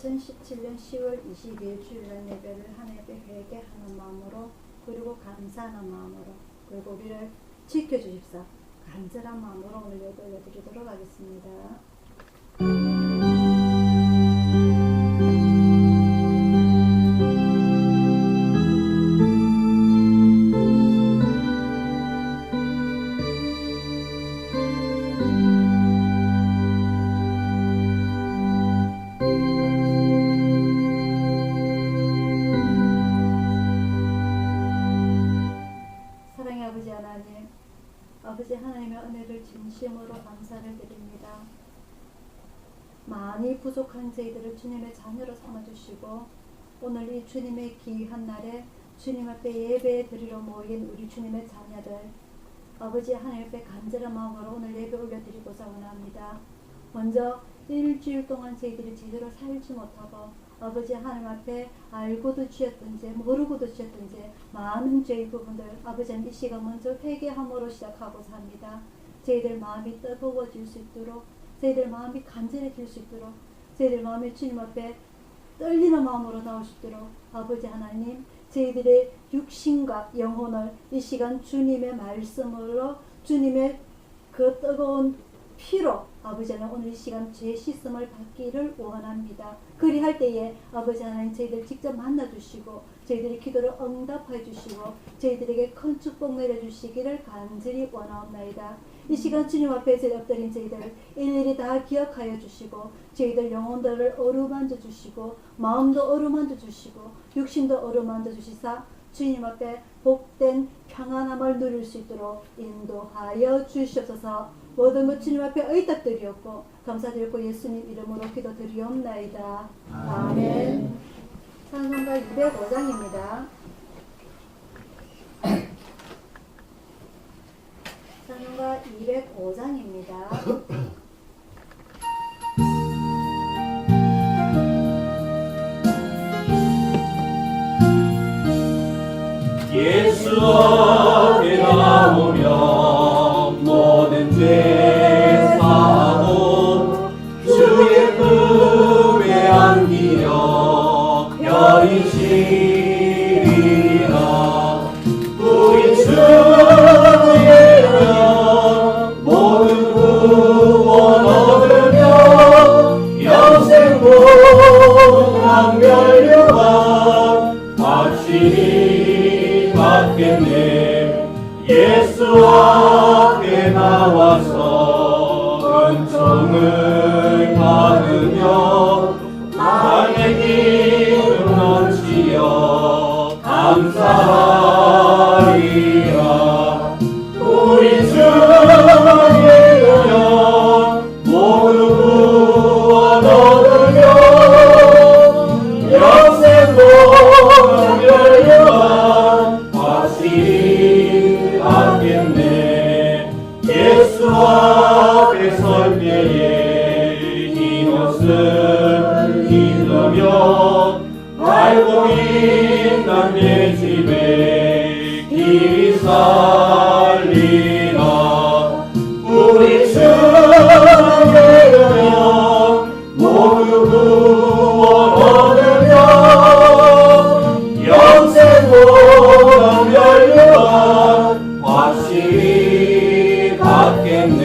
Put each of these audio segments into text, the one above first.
2017년 10월 22일 주일날 예배를 하나님 앞에 회개하는 마음으로, 그리고 감사하는 마음으로, 그리고 우리를 지켜주십사 간절한 마음으로 오늘 예배 올려드리도록 하겠습니다. 사랑의 아버지 하나님, 아버지 하나님의 은혜를 진심으로 감사를 드립니다. 많이 부족한 저희들을 주님의 자녀로 삼아주시고, 오늘 이 주님의 귀한 날에 주님 앞에 예배 드리러 모인 우리 주님의 자녀들, 아버지 하나님 앞에 간절한 마음으로 오늘 예배 올려드리고자 원합니다. 먼저 일주일 동안 저희들이 제대로 살지 못하고 아버지 하나님 앞에 알고도 지었든지 모르고도 지었든지 많은 죄의 부분들, 아버지 이 시간 먼저 회개함으로 시작하고자 합니다. 저희들 마음이 뜨거워질 수 있도록, 저희들 마음이 간절해질 수 있도록, 저희들 마음이 주님 앞에 떨리는 마음으로 나올 수 있도록 아버지 하나님, 저희들의 육신과 영혼을 이 시간 주님의 말씀으로, 주님의 그 뜨거운 피로 아버지 하나님 오늘 이 시간 죄 씻음을 받기를 원합니다. 그리할 때에 아버지 하나님 저희들 직접 만나주시고 저희들의 기도를 응답해 주시고 저희들에게 큰 축복 내려주시기를 간절히 원하옵나이다. 이 시간 주님 앞에 엎드린 저희들 일일이 다 기억하여 주시고 저희들 영혼들을 어루만져 주시고 마음도 어루만져 주시고 육신도 어루만져 주시사 주님 앞에 복된 평안함을 누릴 수 있도록 인도하여 주시옵소서. 모든 것 주님 앞에 의탁드리옵고 감사드리고 예수님 이름으로 기도드리옵나이다. 아멘. 찬송가 205장입니다. 찬송가 205장입니다. 예수 앞에 나오면 모든 죄 사하고 주의 품에 안기려 편히 쉬리라. 우리 주의 명 모든 구원 얻으며 영생 복락 멸류관 확실히 받겠네. 예수 앞에 나와서 은총을 받으며 나의 기름 넘치어 감사하리라. 우리 주의 영 모두 구원 얻으며 영생 복락 멸류관 확실히 받겠네. 예수 앞에 설 때에 흰옷을 입으며 알고 있는 내 집에 길이 살리라. 우리 주의 영 모두 구원 얻으며 영생 복락 멸류관 확실히 받겠네.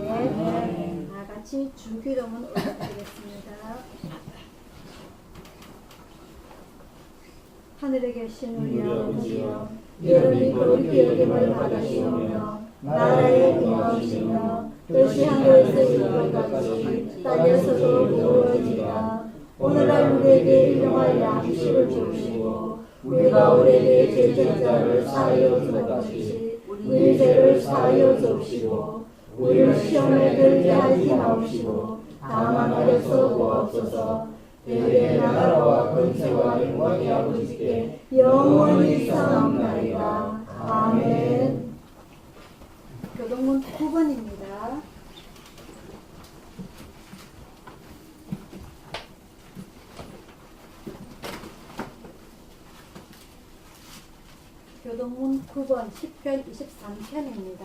아멘. 다 같이 주기도문 올려드리겠습니다. 하늘에 계신 우리 아버지여, 이름이 거룩히 여김을 받으시오며 나라의 임하시며 뜻이 하늘에서 이룬 것 같이 땅에서도 이루어지라. 오늘날 우리에게 일용할 양식을 주시고 우리가 우리에게 죄진 자를 사하여 준 같이 우리 죄를 사하여 주시고 우리를 시험에 들게 하지 마옵시고 다만 하여서 구하옵소서. 대의 나라와 권세와 영광이 아버지께 영원히 사옵나이다. 아멘. 교동문 9번입니다. 교동문 9번 10편 23편입니다.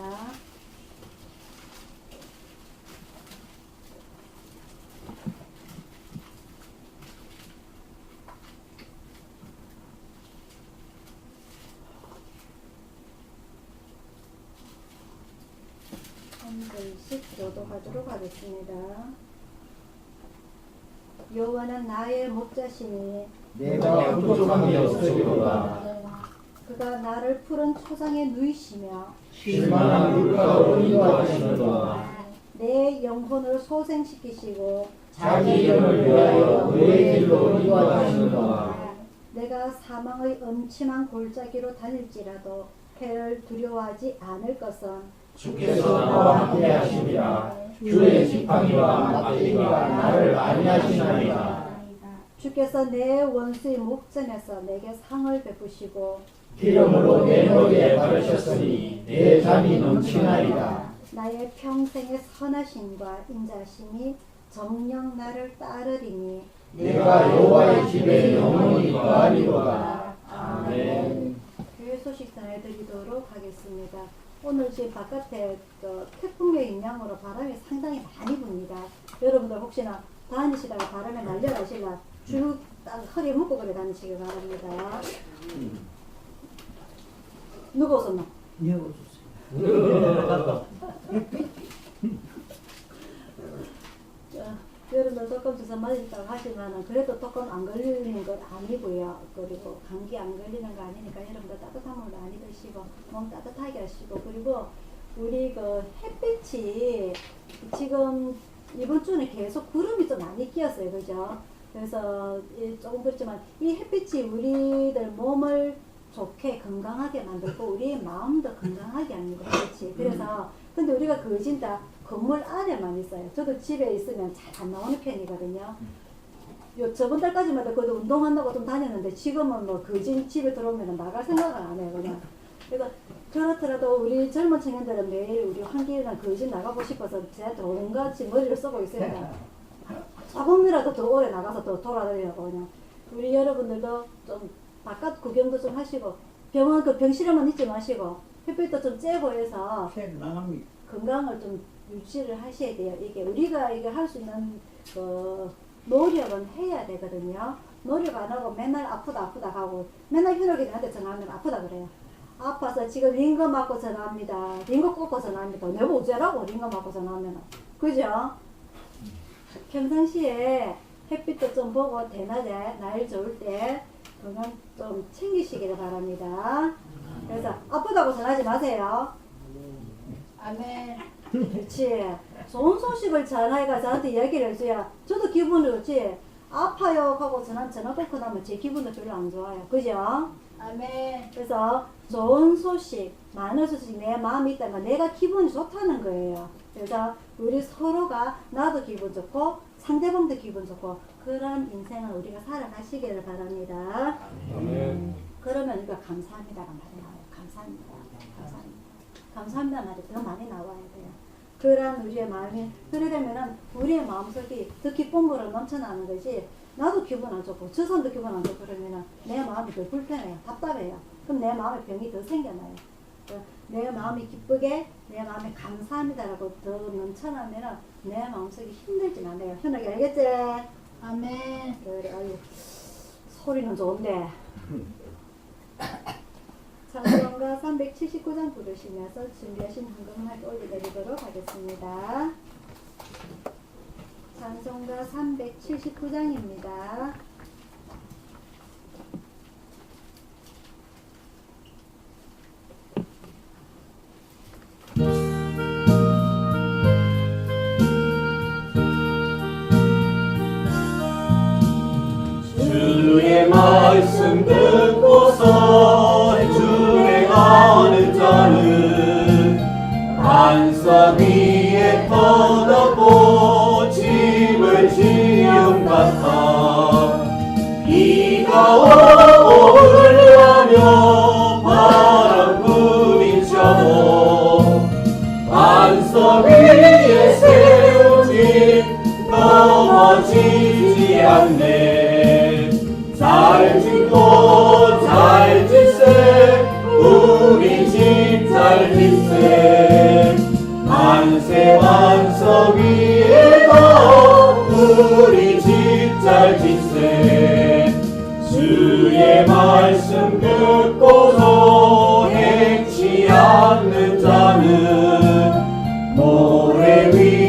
교독하도록 하겠습니다. 여호와는 나의 목자시니 내가 부족함이 없으리로다. 그가 나를 푸른 초장에 누이시며 쉴만한 물가로 인도하시는도다. 내 영혼을 소생시키시고 자기 이름을 위하여 의의 길로 인도하시는도다. 내가 사망의 음침한 골짜기로 다닐지라도 해를 두려워하지 않을 것은 주께서 나와 함께 하시리라. 주의 지팡이와 막대기가 나를 안위하시나이다. 주께서 내 원수의 목전에서 내게 상을 베푸시고 기름으로 내 머리에 바르셨으니 내 잠이 넘치나이다. 나의 평생의 선하심과 인자심이 정녕 나를 따르리니 내가 여호와의 집에 영원히 거하리로다. 아멘. 교회 소식 전해드리도록 하겠습니다. 오늘 지금 바깥에 태풍의 영향으로 바람이 상당히 많이 붑니다. 여러분들 혹시나 다니시다가 바람에 날려가시라 줄 딱 허리에 묶고 그래 다니시기 바랍니다. 누가 웃었나? 여러분들 독감 주사 맞았다고 하시면은 그래도 독감 안 걸리는 건 아니고요. 그리고 감기 안 걸리는 거 아니니까 여러분들 따뜻한 물 많이 드시고 몸 따뜻하게 하시고, 그리고 우리 그 햇빛이 지금 이번 주는 계속 구름이 좀 많이 끼었어요, 그죠? 그래서 조금 그렇지만 이 햇빛이 우리들 몸을 좋게 건강하게 만들고 우리의 마음도 건강하게 하는 거예요. 그렇지? 그래서 근데 우리가 그 진짜 건물 안에만 있어요. 저도 집에 있으면 잘 안 나오는 편이거든요. 저번 달까지만 해도 그래도 운동한다고 좀 다녔는데 지금은 뭐 그진 집에 들어오면 나갈 생각을 안 해요, 그냥. 그러니까 그렇더라도 우리 젊은 청년들은 매일 우리 환기나 그진 나가고 싶어서 제가 온갖이 머리를 쓰고 있으니까 조금이라도 더 오래 나가서 더 돌아다니려고 그냥. 우리 여러분들도 좀 바깥 구경도 좀 하시고 병원 그 병실에만 있지 마시고 햇빛도 좀 쬐고 해서 건강을 좀 유지를 하셔야 돼요. 이게 우리가 이게 할 수 있는 그 노력은 해야 되거든요. 노력 안 하고 맨날 아프다 하고 맨날 현욱이한테 전화하면 아프다 그래요. 아파서 지금 링거 맞고 전화합니다. 링거 꽂고 전화합니다. 내가 어째라고 링거 맞고 전화하면. 그죠? 평상시에 햇빛도 좀 보고 대낮에 날 좋을 때 건강 좀 챙기시기를 바랍니다. 그래서 아프다고 전화하지 마세요. 아멘. 그렇지. 좋은 소식을 전화해가 저한테 이야기를 해줘야 저도 기분이 좋지. 아파요 하고 전화 끊고 나면 제 기분도 별로 안 좋아요. 그죠? 아멘. 그래서 좋은 소식, 많은 소식 내 마음에 있다면 내가 기분이 좋다는 거예요. 그래서 우리 서로가 나도 기분 좋고 상대방도 기분 좋고 그런 인생을 우리가 살아가시기를 바랍니다. 그러면 우리가 감사합니다가 말이 나와요. 감사합니다. 감사합니다. 감사합니다 말이 더 많이 나와야 돼요. 그런 우리의 마음이 그러려면은 우리의 마음속이 더 기쁨으로 넘쳐나는 거지. 나도 기분 안 좋고 저 사람도 기분 안 좋고 그러면은 내 마음이 더 불편해요. 답답해요. 그럼 내 마음에 병이 더 생겨나요. 내 마음이 기쁘게 내 마음에 감사합니다라고 더 넘쳐나면은 내 마음속이 힘들진 않아요. 현욱이 알겠지? 아멘. 그래, 아유 소리는 좋은데. 찬송가 379장 부르시면서 준비하신 헌금을 올려드리도록 하겠습니다. 찬송가 379장입니다. 주의 말씀 듣고서 준행하는 자는 반석 위에 터놓고 집을 지은 같아. 비가 오고 흘러며 바람 부딪혀도 반석 위에 세우니 넘어지지 않네. 잘 짓고 잘 짓세 우리 집 잘 짓세. 만세 반석 위에도 우리 집 잘 짓세. 주의 말씀 듣고서 행치 않는 자는 모래 위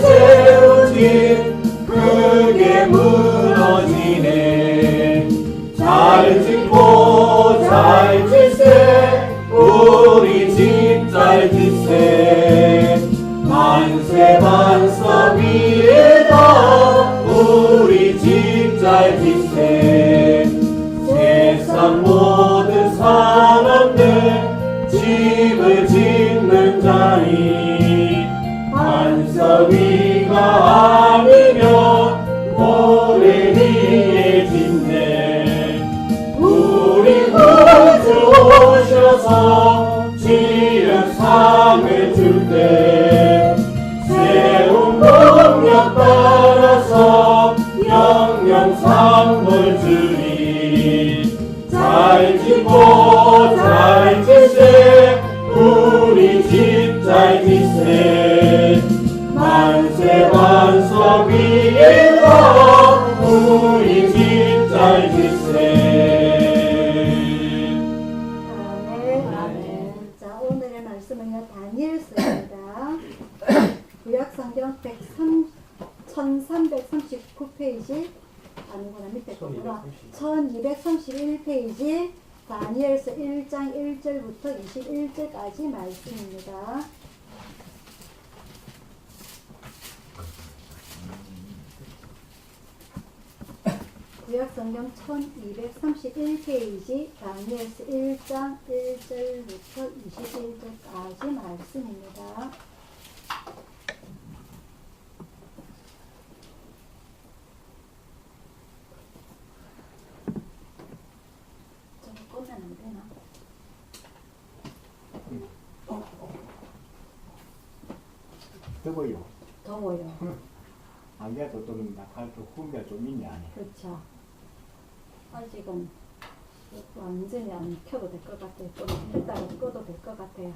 세운 집 크게 무너지네. 잘 짓고 잘 짓세 우리 집 잘 짓세. 만세 반석 위에다 우리 집 잘 짓세. 세상 모든 사람들 집을 짓는 자니 반석 위가 아니면 모래 위에 짓네. 우리 구주 오셔서 지은 상을 줄 때 세운 능력 따라서 영영 상을 주리. 잘 짓고 잘 짓세 우리 집 잘 짓세. 만세 반석 위에다 우리 집 잘 짓세. 아멘. 자, 오늘의 말씀은요, 다니엘서입니다. 구약성경 1339페이지, 아니구나, 밑에 거구나. 1231페이지, 다니엘서 1장 1절부터 21절까지 말씀입니다. 구약성경 1231페이지, 다니엘서 1장 1절부터 21절까지 말씀입니다. 저거 끄면 안 되나? 더워요. 더워요. 안개도 좀 나팔도 후미가 좀 있네 안에. 그렇죠. 아직은 완전히 안 켜도 될 것 같아요. 좀 이따가 꺼도 될 것 같아요.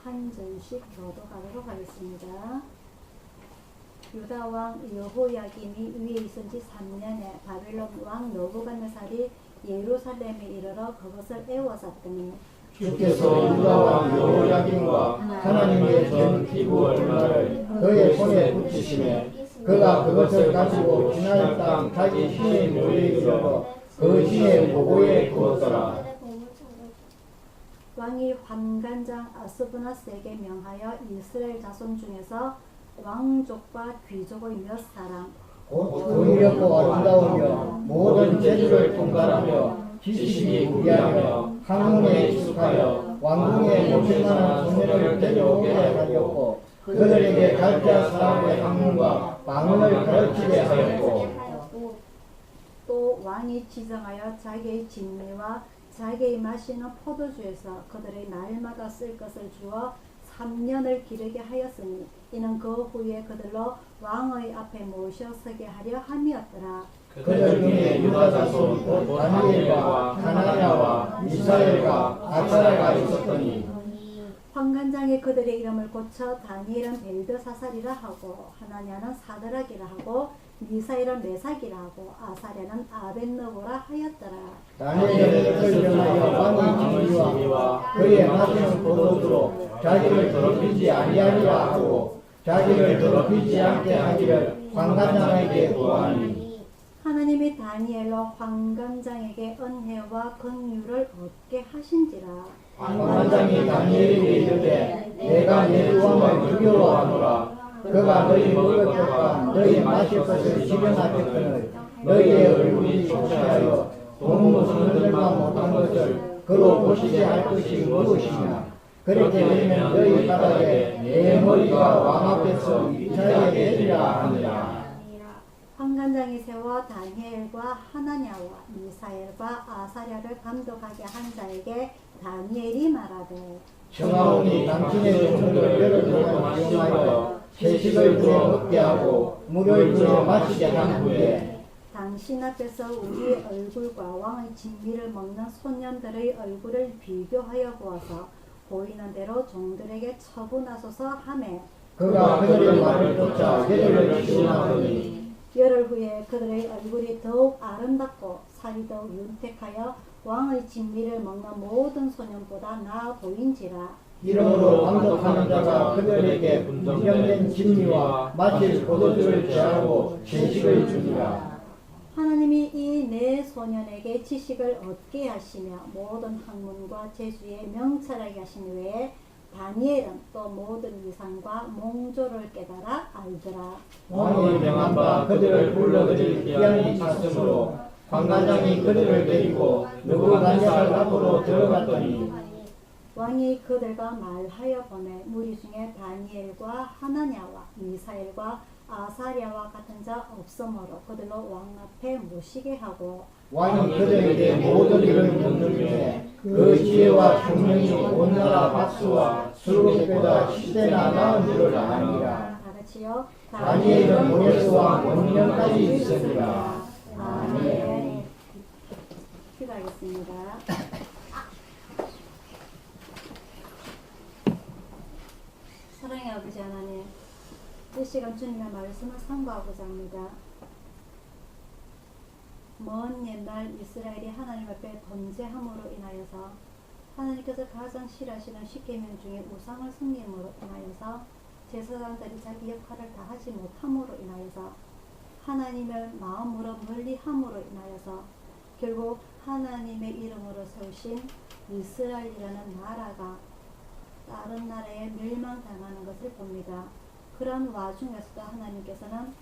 한 절씩 교독하도록 하겠습니다. 유다 왕 여호야김이 위에 있은 지 3년에 바벨론 왕 너부갓네살이 예루살렘에 이르러 그것을 에워쌌더니 주께서 유다 왕 여호야김과 하나님의 전 기구 얼마를 그의 손에 붙이시매 그가 그것을 가지고 지나의 땅 자기 신의 묘에 이르러 그 신의 보고에 두었더라. 왕이 환관장 아스브나스에게 명하여 이스라엘 자손 중에서 왕족과 귀족의 몇 사람 곧 의롭고 아름다우며 모든 재주를 통달하며 지식이 무비하며 학문에 익숙하여 왕궁에 모실만한 소년을 데려오게 하였고 그들에게 갈대아 사람의 학문과 방언을 가르치게 하였고 또 왕이 지정하여 자기의 진미와 자기의 마시는 포도주에서 그들의 날마다 쓸 것을 주어 3년을 기르게 하였으니 이는 그 후에 그들로 왕의 앞에 모셔 서게 하려 함이었더라. 그들 중에 유다 자손 곧 다니엘과 하나냐와 미사엘과 아사랴가 있었더니 환관장에 그들의 이름을 고쳐 다니엘은 벨드사살이라 하고 하나냐는 사드락이라 하고 미사엘은 메삭이라 하고 아사랴는 아벳느고라 하였더라. 다니엘은 설명하여 왕의 진리와 그의 마시는 포도주로 자기를 더럽히지 아니하리라 하고 자기를 더럽히지 않게 하기를 환관장에게 구하니 하나님이 다니엘로 환관장에게 은혜와 긍휼을 얻게 하신지라. 환관장이 다니엘에게 이르되 내가 내 주왕을 두려워하노라. 그가 너희 먹을 것과 너희 마실 것을 지령하였거늘 너희의 얼굴이 속시하여 동무소년들과 못한 것을 그로 보시게 할 것이 무엇이냐. 그렇게 되면 너희 바닥에 내 머리가 왕 앞에서 위태하게 되리라 하느라. 환관장이 세워 다니엘과 하나냐와 미사엘과 아사랴를 감독하게 한 자에게 다니엘이 말하되 청하오니 당신의 종들을 열흘 동안 이용하여 채식을 주어 먹게 하고 물을 주어 마시게 한 후에 당신 앞에서 우리의 얼굴과 왕의 진미를 먹는 소년들의 얼굴을 비교하여 보아서 보이는 대로 종들에게 처분하소서 하매 그가 그들의 말을 듣자 열흘을 지나더니 열흘 후에 그들의 얼굴이 더욱 아름답고 살이 더욱 윤택하여 왕의 진미를 먹는 모든 소년보다 나아 보인지라. 이러므로 방독하는 자가 그들에게 분정된 진리와 마실 포도주를 제하고 채식을 주니라. 하나님이 이 네 소년에게 지식을 얻게 하시며 모든 학문과 재주에 명철하게 하신 후에 다니엘은 또 모든 이상과 몽조를 깨달아 알더라. 왕이 명한 바 그들을 불러들일 기한이 찼으므로 관관장이 그들을 데리고 느부갓네살 앞으로 들어갔더니 왕이 그들과 말하여 보내 무리 중에 다니엘과 하나냐와 미사엘과 아사랴와 같은 자 없으므로 그들로 왕 앞에 모시게 하고 왕이 그들에게 모든 일을 묻는데 그 지혜와 총명이 온 나라 박수와 술록보다 시대나 나은 줄을 아니라. 다 같이요. 다니엘은 모레스와 원년까지 있으리라. 아멘. 기도하겠습니다. 사랑의 아버지 하나님, 이 시간 주님의 말씀을 상고하고자 합니다. 먼 옛날 이스라엘이 하나님 앞에 범죄함으로 인하여서 하나님께서 가장 싫어하시는 십계명 중에 우상을 섬김으로 인하여서 제사장들이 자기 역할을 다하지 못함으로 인하여서 하나님을 마음으로 멀리함으로 인하여서 결국 하나님의 이름으로 세우신 이스라엘이라는 나라가 다른 나라에 멸망당하는 것을 봅니다. 그런 와중에서도 하나님께서는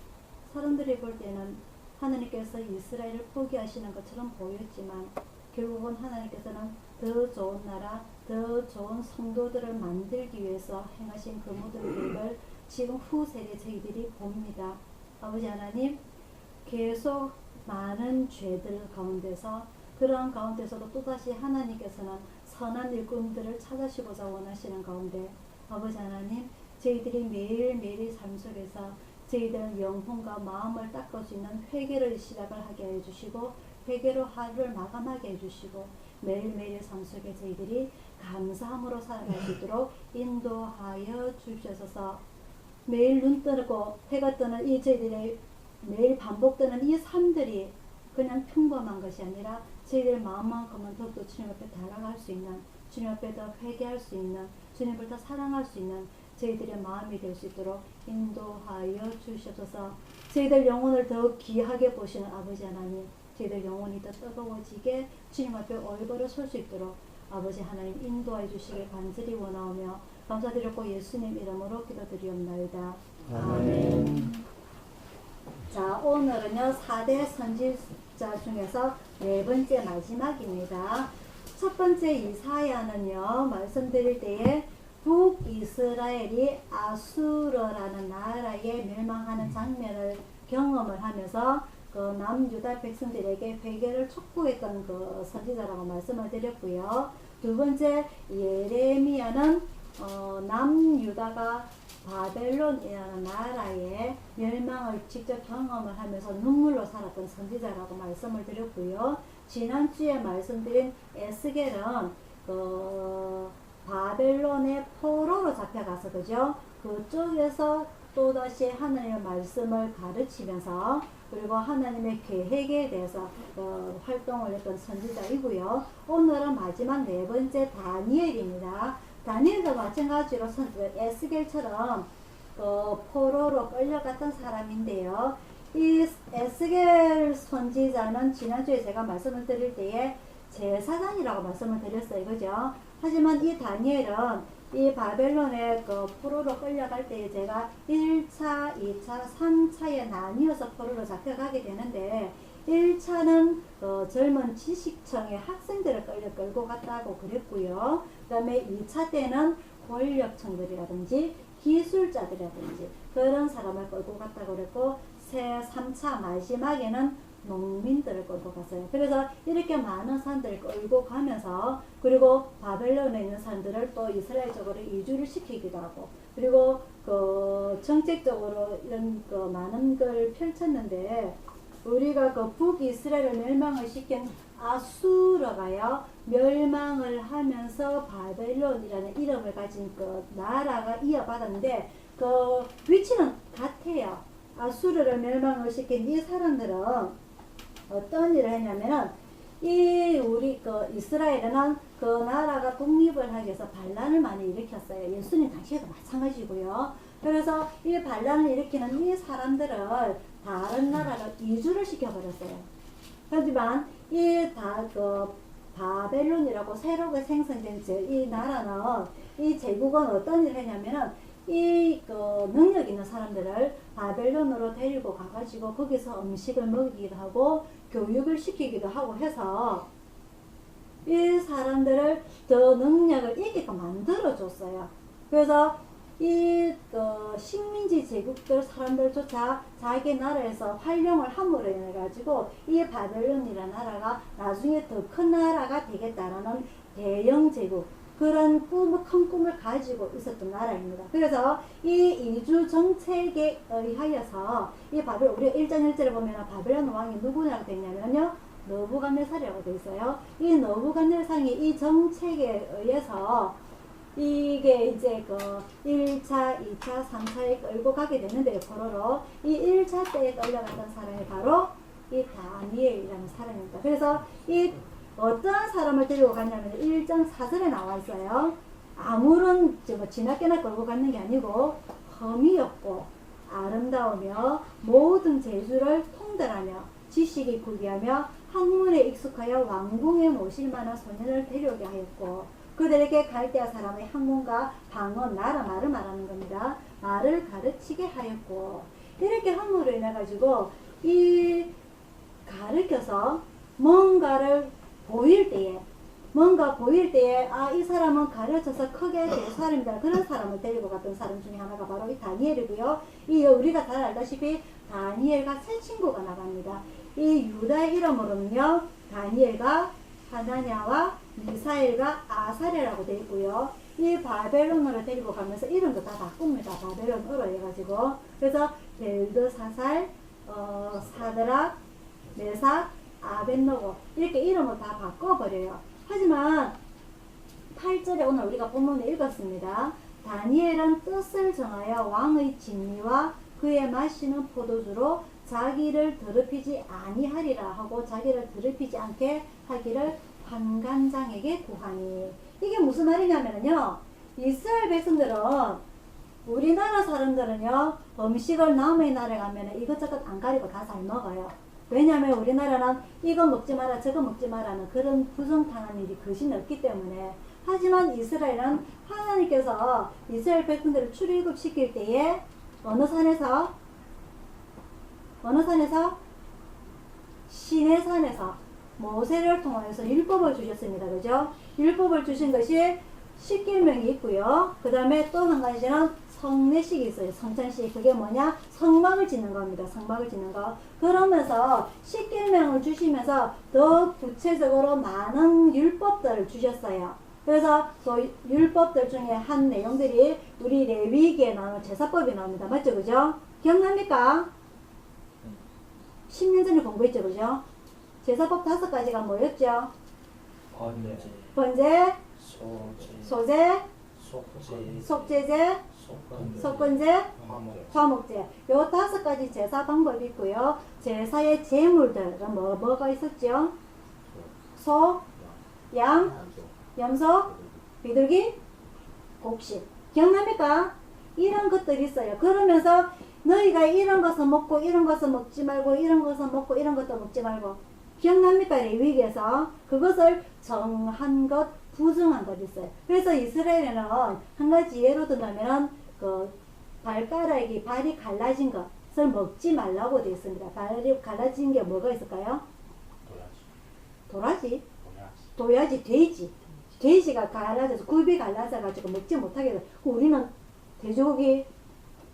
사람들이 볼 때는 하나님께서 이스라엘을 포기하시는 것처럼 보였지만 결국은 하나님께서는 더 좋은 나라, 더 좋은 성도들을 만들기 위해서 행하신 그 모든 계획을 지금 후세대 저희들이 봅니다. 아버지 하나님, 계속 많은 죄들 가운데서 그러한 가운데서도 또다시 하나님께서는 선한 일꾼들을 찾으시고자 원하시는 가운데 아버지 하나님, 저희들이 매일매일의 삶 속에서 저희들의 영혼과 마음을 닦을 수 있는 회개를 시작을 하게 해주시고 회개로 하루를 마감하게 해주시고 매일매일의 삶 속에 저희들이 감사함으로 살아갈 수 있도록 인도하여 주시옵소서. 매일 눈 뜨고 해가 뜨는 이 저희들의 매일 반복되는 이 삶들이 그냥 평범한 것이 아니라 저희들 마음만큼은 더욱더 주님 앞에 달아갈 수 있는, 주님 앞에 더 회개할 수 있는, 주님을 더 사랑할 수 있는 저희들의 마음이 될 수 있도록 인도하여 주시옵소서. 저희들 영혼을 더욱 귀하게 보시는 아버지 하나님, 저희들 영혼이 더 뜨거워지게 주님 앞에 올바로 설 수 있도록 아버지 하나님 인도해 주시길 간절히 원하오며 감사드렸고 예수님 이름으로 기도드리옵나이다. 아멘. 자, 오늘은요 4대 선지자 중에서 네 번째 마지막입니다. 첫 번째 이사야는요 말씀드릴 때에 북이스라엘이 아수르라는 나라에 멸망하는 장면을 경험을 하면서 그 남유다 백성들에게 회개를 촉구했던 그 선지자라고 말씀을 드렸고요. 두 번째 예레미야는 남유다가 바벨론이라는 나라의 멸망을 직접 경험을 하면서 눈물로 살았던 선지자라고 말씀을 드렸고요. 지난주에 말씀드린 에스겔은 바벨론의 포로로 잡혀가서 그죠? 그쪽에서 또다시 하나님의 말씀을 가르치면서 그리고 하나님의 계획에 대해서 활동을 했던 선지자이고요. 오늘은 마지막 네 번째 다니엘입니다. 다니엘도 마찬가지로 에스겔처럼 포로로 끌려갔던 사람인데요. 이 에스겔 선지자는 지난주에 제가 말씀을 드릴 때에 제사장이라고 말씀을 드렸어요. 그죠? 하지만 이 다니엘은 이 바벨론의 포로로 끌려갈 때에 제가 1차, 2차, 3차에 나뉘어서 포로로 잡혀가게 되는데 1차는 젊은 지식청의 학생들을 끌고 갔다고 그랬고요. 그 다음에 2차 때는 권력층들이라든지 기술자들이라든지 그런 사람을 끌고 갔다고 그랬고 3차 마지막에는 농민들을 끌고 갔어요. 그래서 이렇게 많은 사람들을 끌고 가면서 그리고 바벨론에 있는 사람들을 또 이스라엘 쪽으로 이주를 시키기도 하고 그리고 정책적으로 이런 많은 걸 펼쳤는데 우리가 북이스라엘을 멸망을 시킨 아수르가요 멸망을 하면서 바벨론이라는 이름을 가진 나라가 이어받았는데 위치는 같아요. 아수르를 멸망을 시킨 이 사람들은 어떤 일을 했냐면은 이 우리 그 이스라엘은 그 나라가 독립을 하기 위해서 반란을 많이 일으켰어요. 예수님 당시에도 마찬가지고요. 그래서 이 반란을 일으키는 이 사람들을 다른 나라로 이주를 시켜버렸어요. 하지만 이 그 바벨론이라고 새롭게 생성된 이 나라는 이 제국은 어떤 일을 했냐면은 이 그 능력 있는 사람들을 바벨론으로 데리고 가가지고 거기서 음식을 먹이기도 하고 교육을 시키기도 하고 해서 이 사람들을 더 능력을 있게끔 만들어줬어요. 그래서 이 식민지 제국들 사람들조차 자기 나라에서 활용을 함으로 인해 가지고 이 바벨론이라는 나라가 나중에 더 큰 나라가 되겠다라는 대영 제국, 그런 큰 꿈을 가지고 있었던 나라입니다. 그래서 이 이주 정책에 의하여서 이 바벨론, 우리가 1장 1절에 보면 바벨론 왕이 누구냐고 되냐면요, 느부갓네살이라고 되어 있어요. 이 느부갓네살이 이 정책에 의해서 이게 이제 그 1차, 2차, 3차에 끌고 가게 됐는데, 포로로 이 1차 때에 끌려갔던 사람이 바로 이 다니엘이라는 사람입니다. 그래서 이 어떠한 사람을 데리고 갔냐면 1장 4절에 나와 있어요. 아무런 뭐 지나게나 끌고 가는 게 아니고 흠이 없고 아름다우며 모든 재주를 통달하며 지식이 구기하며 학문에 익숙하여 왕궁에 모실 만한 소년을 데려오게 하였고, 그들에게 갈대아 사람의 학문과 방언, 나라 말을 말하는 겁니다. 말을 가르치게 하였고, 이렇게 함으로 인해 가지고 이 가르쳐서 뭔가 보일 때에 이 사람은 가르쳐서 크게 될 사람이다, 그런 사람을 데리고 갔던 사람 중에 하나가 바로 이 다니엘이고요. 이 우리가 잘 알다시피 다니엘과 세 친구가 나갑니다. 이 유다의 이름으로는요, 다니엘과 하나냐와 미사엘과 아사랴라고 되어 있고요. 이 바벨론으로 데리고 가면서 이름도 다 바꿉니다. 바벨론으로 해가지고. 그래서 벨드사살, 사드락, 메삭, 아벳노고 이렇게 이름을 다 바꿔버려요. 하지만 8절에 오늘 우리가 본문에 읽었습니다. 다니엘은 뜻을 정하여 왕의 진미와 그의 마시는 포도주로 자기를 더럽히지 아니하리라 하고, 자기를 더럽히지 않게 하기를 환관장에게 구하니. 이게 무슨 말이냐면요, 이스라엘 백성들은, 우리나라 사람들은요, 음식을 남의 나라에 가면 이것저것 안 가리고 다 잘 먹어요. 왜냐하면 우리나라는 이거 먹지 마라 저거 먹지 마라는 그런 부정당한 일이 거진 없기 때문에. 하지만 이스라엘은 하나님께서 이스라엘 백성들을 출애굽시킬 때에 어느 산에서 시내산에서 모세를 통해서 율법을 주셨습니다. 그죠? 율법을 주신 것이 십계명이 있고요. 그 다음에 또 한 가지는 성례식이 있어요. 성찬식. 그게 뭐냐? 성막을 짓는 겁니다. 성막을 짓는 거. 그러면서 십계명을 주시면서 더 구체적으로 많은 율법들을 주셨어요. 그래서 그 율법들 중에 한 내용들이 우리 레위기에 나오는 제사법이 나옵니다. 맞죠? 그죠? 기억납니까? 10년 전에 공부했죠. 그죠? 제사법 5가지가 뭐였죠? 번제, 소제, 속제제, 속건제, 화목제. 요 5가지 제사 방법이 있고요. 제사의 제물들은 뭐가 있었죠? 소, 양, 염소, 비둘기, 곡식. 기억납니까? 이런 것들이 있어요. 그러면서 너희가 이런 것을 먹고 이런 것을 먹지 말고 이런 것을 먹고 이런 것도 먹지 말고. 기억납니까? 레위기에서 그것을 정한 것, 부정한 것 있어요. 그래서 이스라엘에는 한 가지 예로 들면 그 발가락이 발이 갈라진 것을 먹지 말라고 되어 있습니다. 발이 갈라진 게 뭐가 있을까요? 도라지, 돼지. 돼지가 갈라져서 굽이 갈라져 가지고 먹지 못하게 돼. 우리는 돼지고기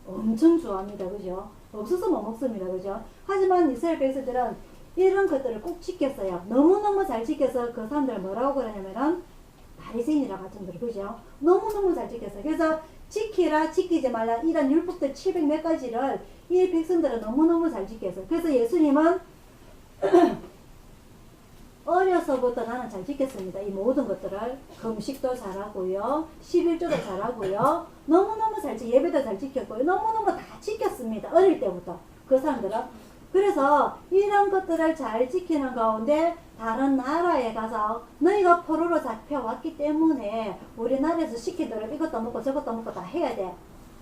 엄청 좋아합니다. 그죠? 없어서 못 먹습니다. 그죠? 하지만 이스라엘 백성들은 이런 것들을 꼭 지켰어요. 너무너무 잘 지켜서 그 사람들 뭐라고 그러냐면은 바리새인이라고 하던데, 그죠? 너무너무 잘 지켰어요. 그래서 지키라 지키지 말라 이런 율법들 700 몇 가지를 이 백성들은 너무너무 잘 지켰어요. 그래서 예수님은 어려서부터 나는 잘 지켰습니다. 이 모든 것들을. 금식도 잘하고요. 11조도 잘하고요. 너무너무 예배도 잘 지켰고요. 너무너무 다 지켰습니다. 어릴 때부터. 그 사람들은. 그래서 이런 것들을 잘 지키는 가운데 다른 나라에 가서 너희가 포로로 잡혀왔기 때문에 우리나라에서 시키도록 이것도 먹고 저것도 먹고 다 해야 돼.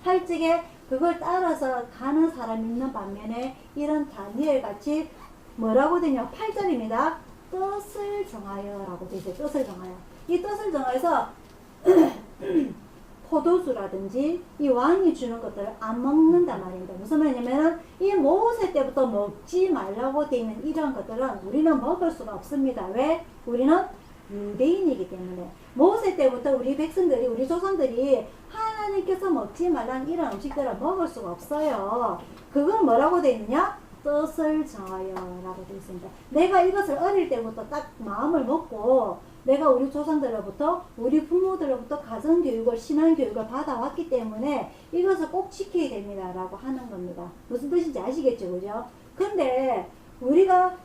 할 적에 그걸 따라서 가는 사람이 있는 반면에 이런 다니엘 같이 뭐라고 되냐 8절입니다. 뜻을 정하여 라고 되어 있어요. 뜻을 정하여. 이 뜻을 정하여서 포도주라든지 이 왕이 주는 것들을 안 먹는단 말입니다. 무슨 말이냐면 이 모세 때부터 먹지 말라고 되어 있는 이런 것들은 우리는 먹을 수가 없습니다. 왜? 우리는 유대인이기 때문에. 모세 때부터 우리 백성들이 우리 조상들이 하나님께서 먹지 말라는 이런 음식들을 먹을 수가 없어요. 그건 뭐라고 되어 있느냐? 뜻을 정하여 라고 되어 있습니다. 내가 이것을 어릴 때부터 딱 마음을 먹고 내가 우리 조상들로부터 우리 부모들로부터 가정교육을 신앙교육을 받아왔기 때문에 이것을 꼭 지켜야 됩니다 라고 하는 겁니다. 무슨 뜻인지 아시겠죠, 그죠? 근데 우리가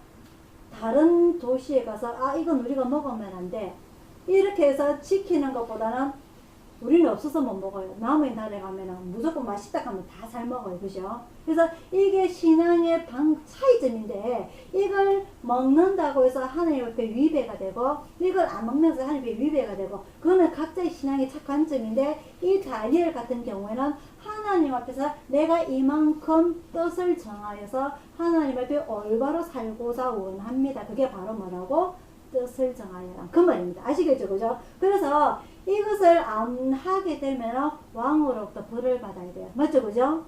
다른 도시에 가서 아 이건 우리가 먹으면 안 돼 이렇게 해서 지키는 것보다는 우리는 없어서 못 먹어요. 남의 나라에 가면은 무조건 맛있다 하면 다 잘 먹어요. 그죠? 그래서 이게 신앙의 차이점인데 이걸 먹는다고 해서 하나님 앞에 위배가 되고 이걸 안 먹면서 하나님 앞에 위배가 되고 그거는 각자의 신앙의 관점인데 이 다니엘 같은 경우에는 하나님 앞에서 내가 이만큼 뜻을 정하여서 하나님 앞에 올바로 살고자 원합니다. 그게 바로 뭐라고? 뜻을 정하여라. 그 말입니다. 아시겠죠? 그죠? 그래서 이것을 안 하게 되면 왕으로부터 벌을 받아야 돼요. 맞죠? 그죠?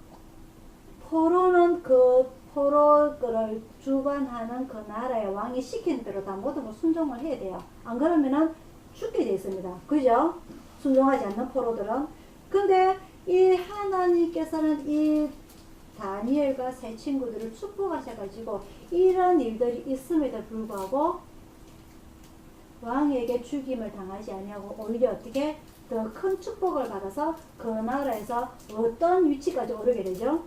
포로는 그 포로를 주관하는 그 나라의 왕이 시키는 대로 다 모든 걸 순종을 해야 돼요. 안 그러면은 죽게 되어 있습니다. 그죠? 순종하지 않는 포로들은. 근데 이 하나님께서는 이 다니엘과 세 친구들을 축복하셔가지고 이런 일들이 있음에도 불구하고 왕에게 죽임을 당하지 아니하고 오히려 어떻게 더 큰 축복을 받아서 그 나라에서 어떤 위치까지 오르게 되죠?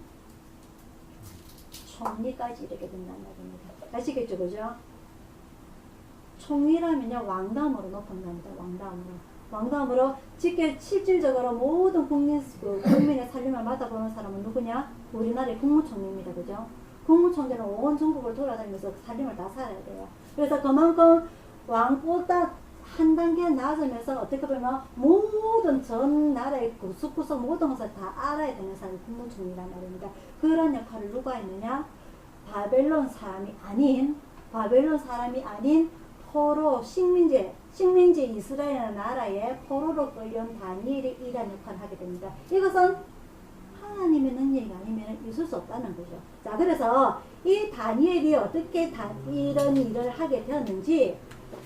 총리까지 이르게 된단 말입니다. 아시겠죠? 그죠? 총리라면요 왕담으로 높은답니다. 왕담으로 실질적으로 모든 국민의 살림을 맡아보는 사람은 누구냐? 우리나라의 국무총리입니다. 그죠? 국무총리는 온 전국을 돌아다니면서 살림을 다 살아야 돼요. 그래서 그만큼 왕보다 한 단계 낮으면서 어떻게 보면 모든 전 나라의 구석구석 모든 것을 다 알아야 되는 사람이 국무총리란 말입니다. 그런 역할을 누가 했느냐? 바벨론 사람이 아닌 포로 식민지 이스라엘 나라의 포로로 끌려온 다니엘이 이런 역할을 하게 됩니다. 이것은 하나님의 능력이 아니면 있을 수 없다는 거죠. 자, 그래서 이 다니엘이 어떻게 이런 일을 하게 되었는지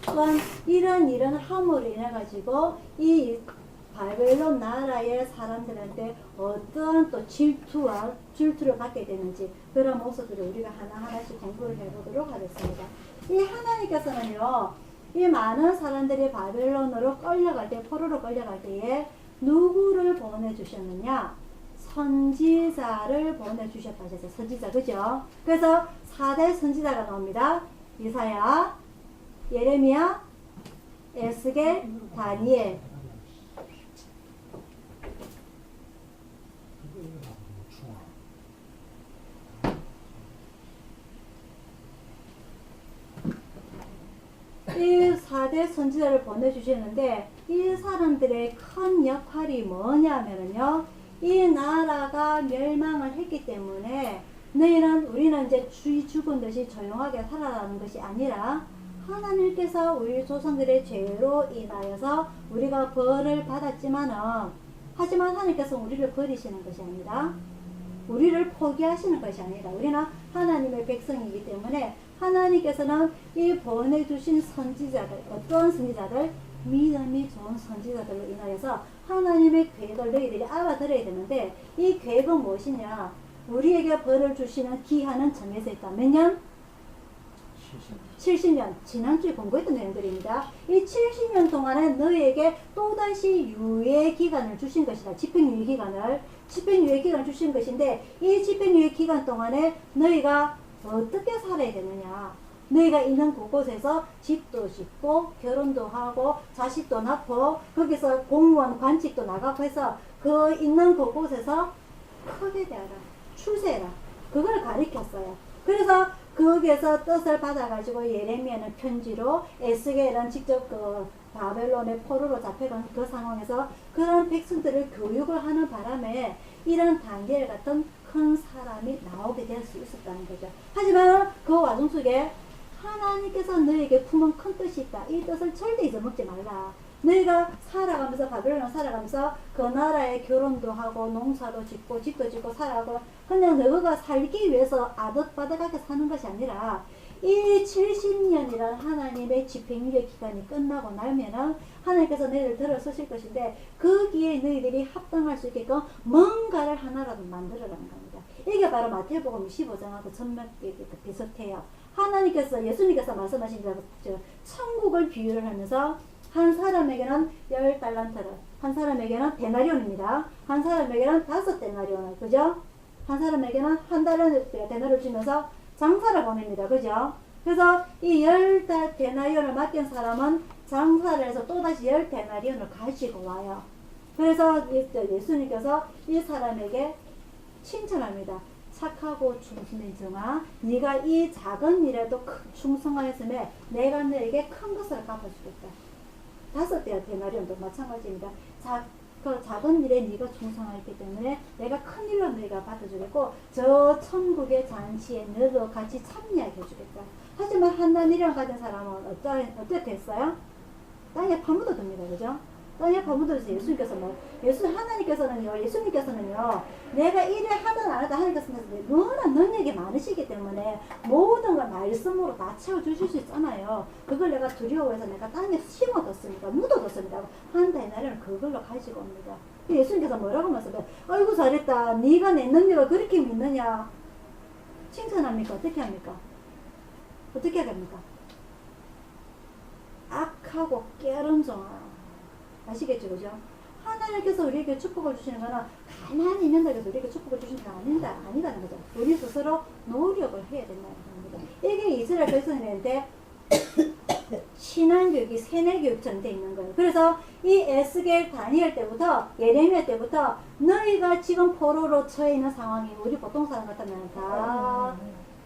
또한 이런 일을 함으로 인해 가지고 이 바벨론 나라의 사람들한테 어떤 또 질투를 받게 되는지 그런 모습들을 우리가 하나하나씩 공부를 해보도록 하겠습니다. 이 하나님께서는요, 이 많은 사람들이 바벨론으로 끌려갈 때, 포로로 끌려갈 때에 누구를 보내주셨느냐? 선지자를 보내주셨다 하셨어요. 선지자, 그죠? 그래서 4대 선지자가 나옵니다. 이사야, 예레미야, 에스겔, 다니엘. 이 4대 선지자를 보내주시는데 이 사람들의 큰 역할이 뭐냐면요, 이 나라가 멸망을 했기 때문에 우리는 이제 죽은 듯이 조용하게 살아가는 것이 아니라 하나님께서 우리 조상들의 죄로 인하여서 우리가 벌을 받았지만은 하지만 하나님께서 우리를 버리시는 것이 아니라 우리를 포기하시는 것이 아니라 우리는 하나님의 백성이기 때문에 하나님께서는 이 보내주신 선지자들, 어떤 선지자들? 믿음이 좋은 선지자들로 인하여서 하나님의 계획을 너희들이 알아들어야 되는데 이 계획은 무엇이냐? 우리에게 벌을 주시는 기한은 정해져 있다. 몇 년? 70년. 지난주에 공부했던 내용들입니다. 이 70년 동안에 너희에게 또다시 유예 기간을 주신 것이다. 집행유예 기간을 주신 것인데 이 집행유예 기간 동안에 너희가 어떻게 살아야 되느냐? 너희가 있는 곳곳에서 집도 짓고 결혼도 하고 자식도 낳고 거기서 공무원 관직도 나가고 해서 그 있는 곳곳에서 크게 되어라. 출세해라. 그걸 가리켰어요. 그래서 거기에서 뜻을 받아가지고 예레미야는 편지로 에스겔은 직접 그 바벨론의 포로로 잡혀간 그 상황에서 그런 백성들을 교육을 하는 바람에 이런 다니엘 같은 큰 사람이 나오게 될 수 있었다는 거죠. 하지만 그 와중 속에 하나님께서 너에게 품은 큰 뜻이 있다. 이 뜻을 절대 잊어먹지 말라. 너희가 살아가면서 바벨론을 살아가면서 그 나라에 결혼도 하고 농사도 짓고 집도 짓고 살아가고 그냥 너가 살기 위해서 아득바득하게 사는 것이 아니라 이 70년이라는 하나님의 집행유예 기간이 끝나고 나면은 하나님께서 너희를 들어서실 것인데 거기에 너희들이 합당할 수 있게끔 뭔가를 하나라도 만들어라는 겁니다. 이게 바로 마태복음 25장하고 전맥에 비슷해요. 하나님께서 예수님께서 말씀하신 대로 천국을 비유를 하면서 한 사람에게는 10달란트를, 한 사람에게는 데나리온입니다. 한 사람에게는 5데나리온을, 그죠? 한 사람에게는 한 데나리온을 주면서 장사를 보냅니다. 그죠? 그래서 이 10데나리온을 맡긴 사람은 장사를 해서 또다시 10데나리온을 가지고 와요. 그래서 예수님께서 이 사람에게 칭찬합니다. 착하고 충성된 종아, 네가 이 작은 일에도 충성하였음에 내가 너에게 큰 것을 갚아주겠다. 5대 데나리온도 마찬가지입니다. 그 작은 일에 네가 충성하였기 때문에 내가 큰 일로 너희가 받아주겠고 저 천국의 잔치에 너도 같이 참여하게 해주겠다. 하지만 한나니랑 가진 사람은 어떻게 됐어요? 땅에 파묻어듭니다. 그죠? 땅에 파묻어서 예수님께서 예수님께서는요, 내가 일을 하든 안 하든 하나님께서는 너무나 능력이 많으시기 때문에 모든 걸 말씀으로 다 채워주실 수 있잖아요. 그걸 내가 두려워해서 내가 땅에 심어뒀습니다. 묻어뒀습니다. 한 데나리온을 그걸로 가지고 옵니다. 예수님께서 뭐라고 말씀해요? 아이고 잘했다. 네가 내 능력을 그렇게 믿느냐? 칭찬합니까? 어떻게 합니까? 어떻게 합니까? 악하고 깨른 종아. 아시겠죠? 그죠? 하나님께서 우리에게 축복을 주시는 거는 가만히 있는다고 해서 우리에게 축복을 주시는 게 아니다는 거죠. 우리 스스로 노력을 해야 된다는 겁니다. 이게 이스라엘 백성들한테 신앙교육이 세뇌교육처럼 되어 있는 거예요. 그래서 이 에스겔 다니엘 때부터 예레미야 때부터 너희가 지금 포로로 처해 있는 상황이 우리 보통 사람 같으면 다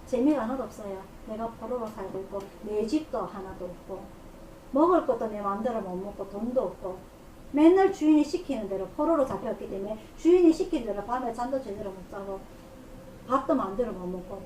재미가 하나도 없어요. 내가 포로로 살고 있고 내 집도 하나도 없고 먹을 것도 내 마음대로 못 먹고 돈도 없고 맨날 주인이 시키는 대로 포로로 잡혔기 때문에 주인이 시키는 대로 밤에 잠도 제대로 못 자고 밥도 마음대로 못 먹고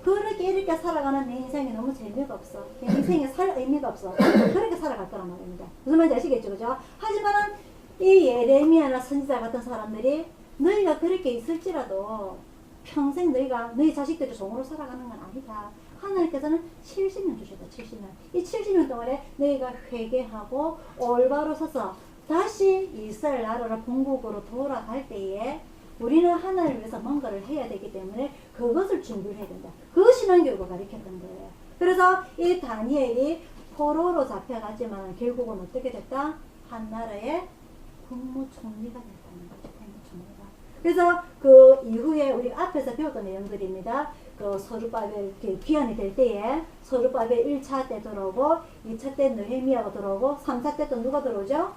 그렇게 이렇게 살아가는 내 인생이 너무 재미가 없어. 내 인생에 살 의미가 없어. 그렇게 살아갈 거란 말입니다. 무슨 말인지 아시겠죠? 그죠? 하지만 이 예레미야나 선지자 같은 사람들이 너희가 그렇게 있을지라도 평생 너희 자식들이 종으로 살아가는 건 아니다. 하나님께서는 70년 주셨다. 70년. 이 70년 동안에 너희가 회개하고 올바로 서서 다시 이스라엘 나라로 본국으로 돌아갈 때에 우리는 하나님을 위해서 뭔가를 해야 되기 때문에 그것을 준비를 해야 된다. 그 신앙교육을 가르쳤던 거예요. 그래서 이 다니엘이 포로로 잡혀가지만 결국은 어떻게 됐다? 한 나라의 국무총리가 됐다는 거죠. 국무총리가. 그래서 그 이후에 우리 앞에서 배웠던 내용들입니다. 그 서르바벨 귀환이 될 때에 서르바벨 1차 때 들어오고 2차 때 느헤미야가 들어오고 3차 때 또 누가 들어오죠?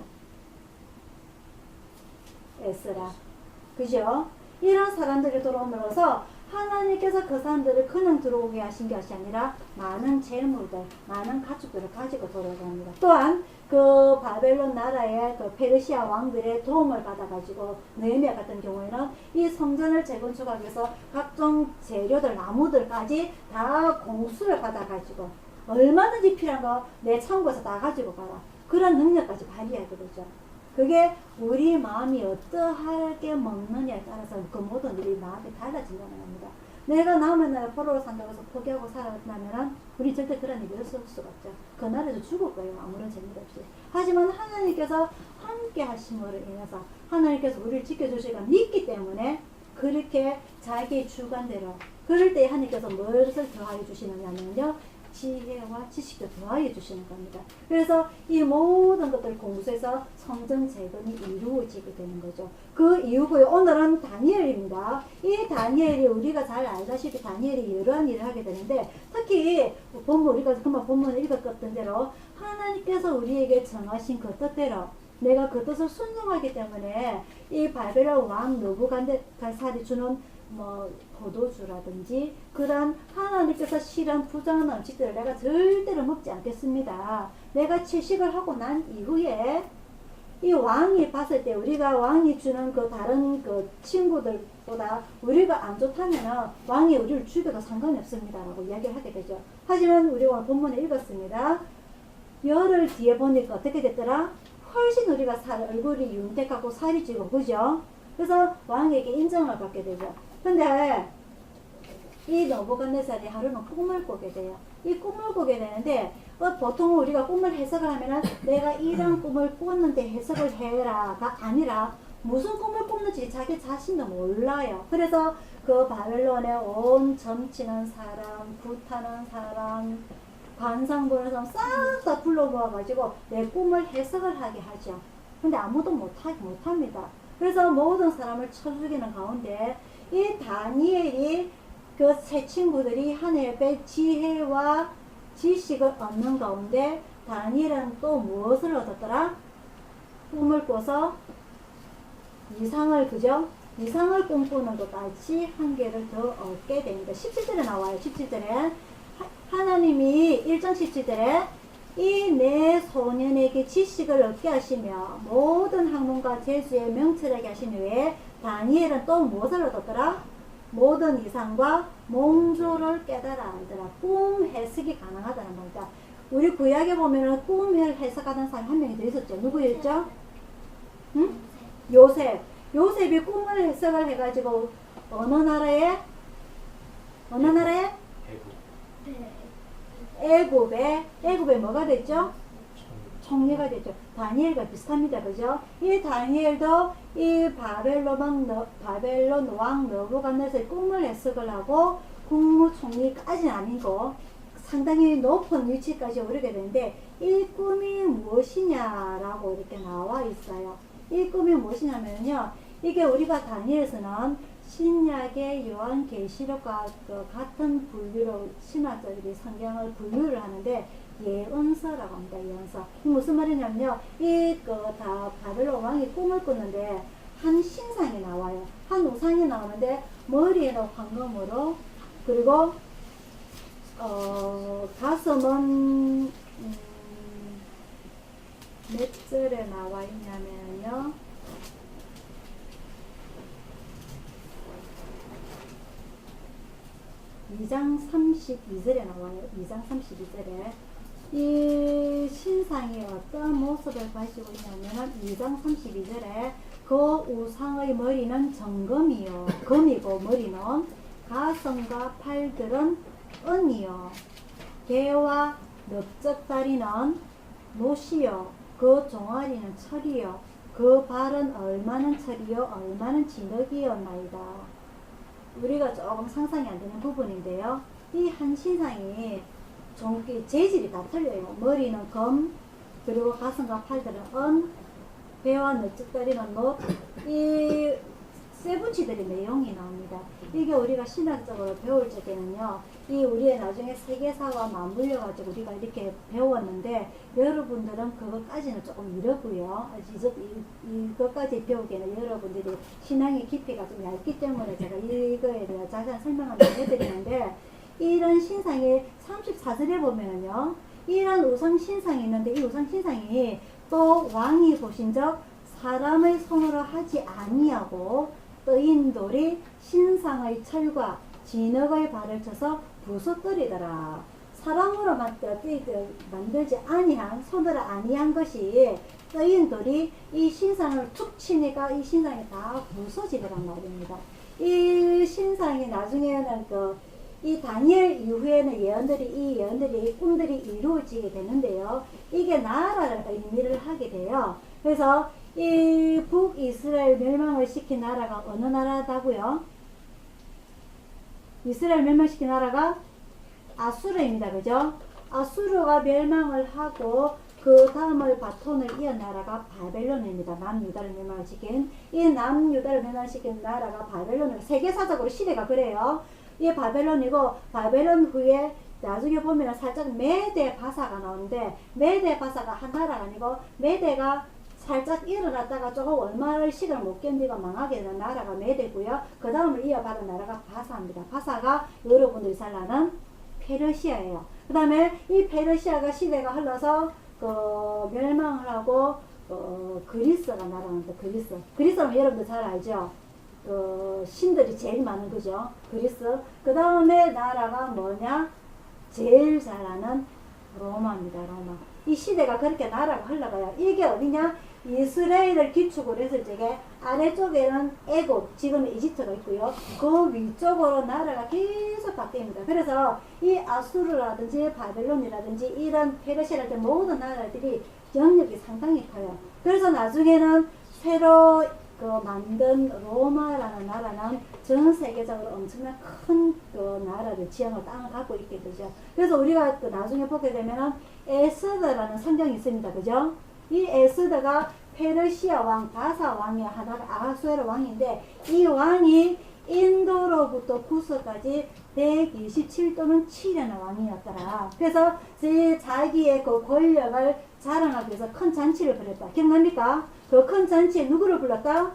에스라. 그죠? 이런 사람들이 들어오면서 하나님께서 그 사람들을 그냥 들어오게 하신 것이 아니라 많은 재물들, 많은 가축들을 가지고 들어오게 합니다. 또한 그 바벨론 나라의 그 페르시아 왕들의 도움을 받아가지고 느헤미야 같은 경우에는 이 성전을 재건축하기 위해서 각종 재료들, 나무들까지 다 공수를 받아가지고 얼마든지 필요한 거 내 창고에서 다 가지고 가라. 그런 능력까지 발휘하게 되죠. 그게 우리 마음이 어떠하게 먹느냐에 따라서 그 모든 일이 마음이 달라진다는 겁니다. 내가 남의 나라 포로로 산다고 해서 포기하고 살아나면은 우리 절대 그런 일이 없을 수가 없죠. 그 나라에서 죽을 거예요. 아무런 재미도 없이. 하지만 하나님께서 함께 하심으로 인해서 하나님께서 우리를 지켜주시고 믿기 때문에 그렇게 자기 주관대로 그럴 때 하나님께서 무엇을 더하여 주시느냐면요. 지혜와 지식도 더하여 주시는 겁니다. 그래서 이 모든 것들을 공수해서 성전 재건이 이루어지게 되는 거죠. 그 이후고요. 오늘은 다니엘입니다. 이 다니엘이 우리가 잘 알다시피 다니엘이 여러한 일을 하게 되는데 특히 우리가 금방 본문을 읽었던 대로 하나님께서 우리에게 정하신 그 뜻대로 내가 그 뜻을 순종하기 때문에 이 바벨론 왕 느부갓네살이 주는 뭐 포도주라든지 그런 하나님께서 싫어하는 부정한 음식들을 내가 절대로 먹지 않겠습니다. 내가 채식을 하고 난 이후에 이 왕이 봤을 때 우리가 왕이 주는 그 다른 그 친구들보다 우리가 안 좋다면은 왕이 우리를 죽여도 상관이 없습니다 라고 이야기를 하게 되죠. 하지만 우리가 오늘 본문에 읽었습니다. 열흘 뒤에 보니까 어떻게 됐더라? 훨씬 우리가 얼굴이 윤택하고 살이 찌고 그죠? 그래서 왕에게 인정을 받게 되죠. 근데 이 느부갓네살이 하루는 꿈을 꾸게 돼요. 이 꿈을 꾸게 되는데 보통 우리가 꿈을 해석을 하면은 내가 이런 꿈을 꿨는데 해석을 해라가 아니라 무슨 꿈을 꿨는지 자기 자신도 몰라요. 그래서 그 바벨론에 온 점치는 사람, 불타는 사람, 관상 보는 사람 싹 다 불러 모아가지고 내 꿈을 해석을 하게 하죠. 근데 아무도 못합니다. 그래서 모든 사람을 쳐 죽이는 가운데 이 다니엘이 그 세 친구들이 하늘의 지혜와 지식을 얻는 가운데 다니엘은 또 무엇을 얻었더라? 꿈을 꿔서 이상을 그죠? 이상을 꿈꾸는 것까지 한 개를 더 얻게 됩니다. 17절에 나와요. 17절에 하나님이 1장 17절에 이 내 소년에게 지식을 얻게 하시며 모든 학문과 재수에 명철하게 하신 후에 다니엘은 또 무엇을 얻었더라? 모든 이상과 몽조를 깨달아 알더라. 꿈 해석이 가능하다는 겁니다. 우리 구약에 보면은 꿈을 해석하는 사람이 한 명이 더 있었죠. 누구였죠? 응? 요셉. 요셉이 꿈을 해석을 해가지고 어느 나라에 애굽에 뭐가 됐죠? 총리가 됐죠. 다니엘과 비슷합니다. 그죠? 이 다니엘도 이 바벨론 왕 느부갓네살 꿈을 해석을 하고 국무총리까지는 아니고 상당히 높은 위치까지 오르게 되는데 이 꿈이 무엇이냐라고 이렇게 나와 있어요. 이 꿈이 무엇이냐면요. 이게 우리가 다니엘서는 신약의 요한계시록과 같은 분류로 신학자들이 성경을 분류를 하는데 예언서라고 합니다. 예언서. 무슨 말이냐면요. 다 바벨론 왕이 꿈을 꿨는데 한 신상이 나와요. 한 우상이 나오는데 머리에는 황금으로 그리고 가슴은 몇 절에 나와 있냐면요. 2장 32절에 나와요. 2장 32절에 이 신상이 어떤 모습을 가지고 있냐면 2장 32절에 그 우상의 머리는 정금이요 금이고 머리는 가슴과 팔들은 은이요 개와 넓적다리는 노시요 그 종아리는 철이요 그 발은 얼마는 철이요 얼마는 진흙이었나이다. 우리가 조금 상상이 안 되는 부분인데요. 이 한 신상이 재질이 다 틀려요. 머리는 금, 그리고 가슴과 팔들은 은, 배와 넓적다리는 놋, 이 세부치들의 내용이 나옵니다. 이게 우리가 신학적으로 배울 적에는요, 이 우리의 나중에 세계사와 맞물려가지고 우리가 이렇게 배웠는데, 여러분들은 그것까지는 조금 이르고요. 이것까지 배우기에는 여러분들이 신앙의 깊이가 좀 얇기 때문에 제가 이거에 대한 자세한 설명을 해드리는데, 이런 신상이 34절에 보면요, 이런 우상 신상이 있는데 이 우상 신상이 또 왕이 보신 적 사람의 손으로 하지 아니하고 뜨인 돌이 신상의 철과 진흙의 발을 쳐서 부서뜨리더라. 사람으로 만들지 아니한 손으로 아니한 것이 뜨인 돌이 이 신상을 툭 치니까 이 신상이 다 부서지더란 말입니다. 이 신상이 나중에는 이 다니엘 이후에는 이 꿈들이 이루어지게 되는데요. 이게 나라를 의미를 하게 돼요. 그래서 이 북이스라엘 멸망을 시킨 나라가 어느 나라다고요? 이스라엘 멸망시킨 나라가 아수르입니다. 그죠? 아수르가 멸망을 하고 그 다음을 바톤을 이은 나라가 바벨론입니다. 남유다를 멸망시킨 이 남유다를 멸망시킨 나라가 바벨론이고 세계사적으로 시대가 그래요. 이 바벨론이고 바벨론 후에 나중에 보면 살짝 메데 바사가 나오는데 메데 바사가 한 나라가 아니고 메데가 살짝 일어났다가 조금 얼마 시간을 못 견디고 망하게 되는 나라가 메대고요. 그 다음을 이어받은 나라가 바사입니다. 바사가 여러분들이 잘 아는 페르시아예요. 그 다음에 이 페르시아가 시대가 흘러서 멸망을 하고 그리스가 날아갑니다. 그리스는 여러분들 잘 알죠? 신들이 제일 많은 거죠. 그리스. 그 다음에 나라가 뭐냐? 제일 잘 아는 로마입니다. 로마. 이 시대가 그렇게 나라가 흘러가요. 이게 어디냐? 이스라엘을 기축으로 해서 저게 아래쪽에는 애굽, 지금 이집트가 있고요. 그 위쪽으로 나라가 계속 바뀝니다. 그래서 이 아수르라든지 바벨론이라든지 이런 페르시아라든지 모든 나라들이 영역이 상당히 커요. 그래서 나중에는 새로 만든 로마라는 나라는 전 세계적으로 엄청난 큰 나라를 지형을 땅을 갖고 있게 되죠. 그래서 우리가 나중에 보게 되면은 에스더라는 성경이 있습니다. 그죠? 이 에스더가 페르시아 왕, 바사 왕의 하나가 아하수에로 왕인데 이 왕이 인도로부터 구서까지 127도는 7년의 왕이었더라. 그래서 자기의 그 권력을 자랑하기 위해서 큰 잔치를 벌였다. 기억납니까? 그 큰 잔치에 누구를 불렀다?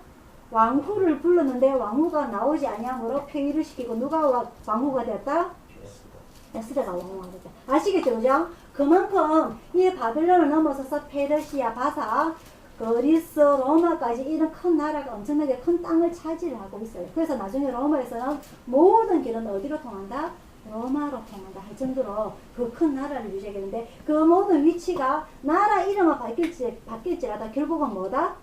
왕후를 불렀는데 왕후가 나오지 아니하므로 폐위를 시키고 누가 왕후가 되었다? 에스더가 왕후가 됐다. 아시겠죠? 그죠? 그만큼 이 바벨론을 넘어서서 페르시아, 바사, 그리스, 로마까지 이런 큰 나라가 엄청나게 큰 땅을 차지를 하고 있어요. 그래서 나중에 로마에서는 모든 길은 어디로 통한다? 로마로 통한다 할 정도로 그 큰 나라를 유지하겠는데 그 모든 위치가 나라 이름은 바뀔지라도 결국은 뭐다?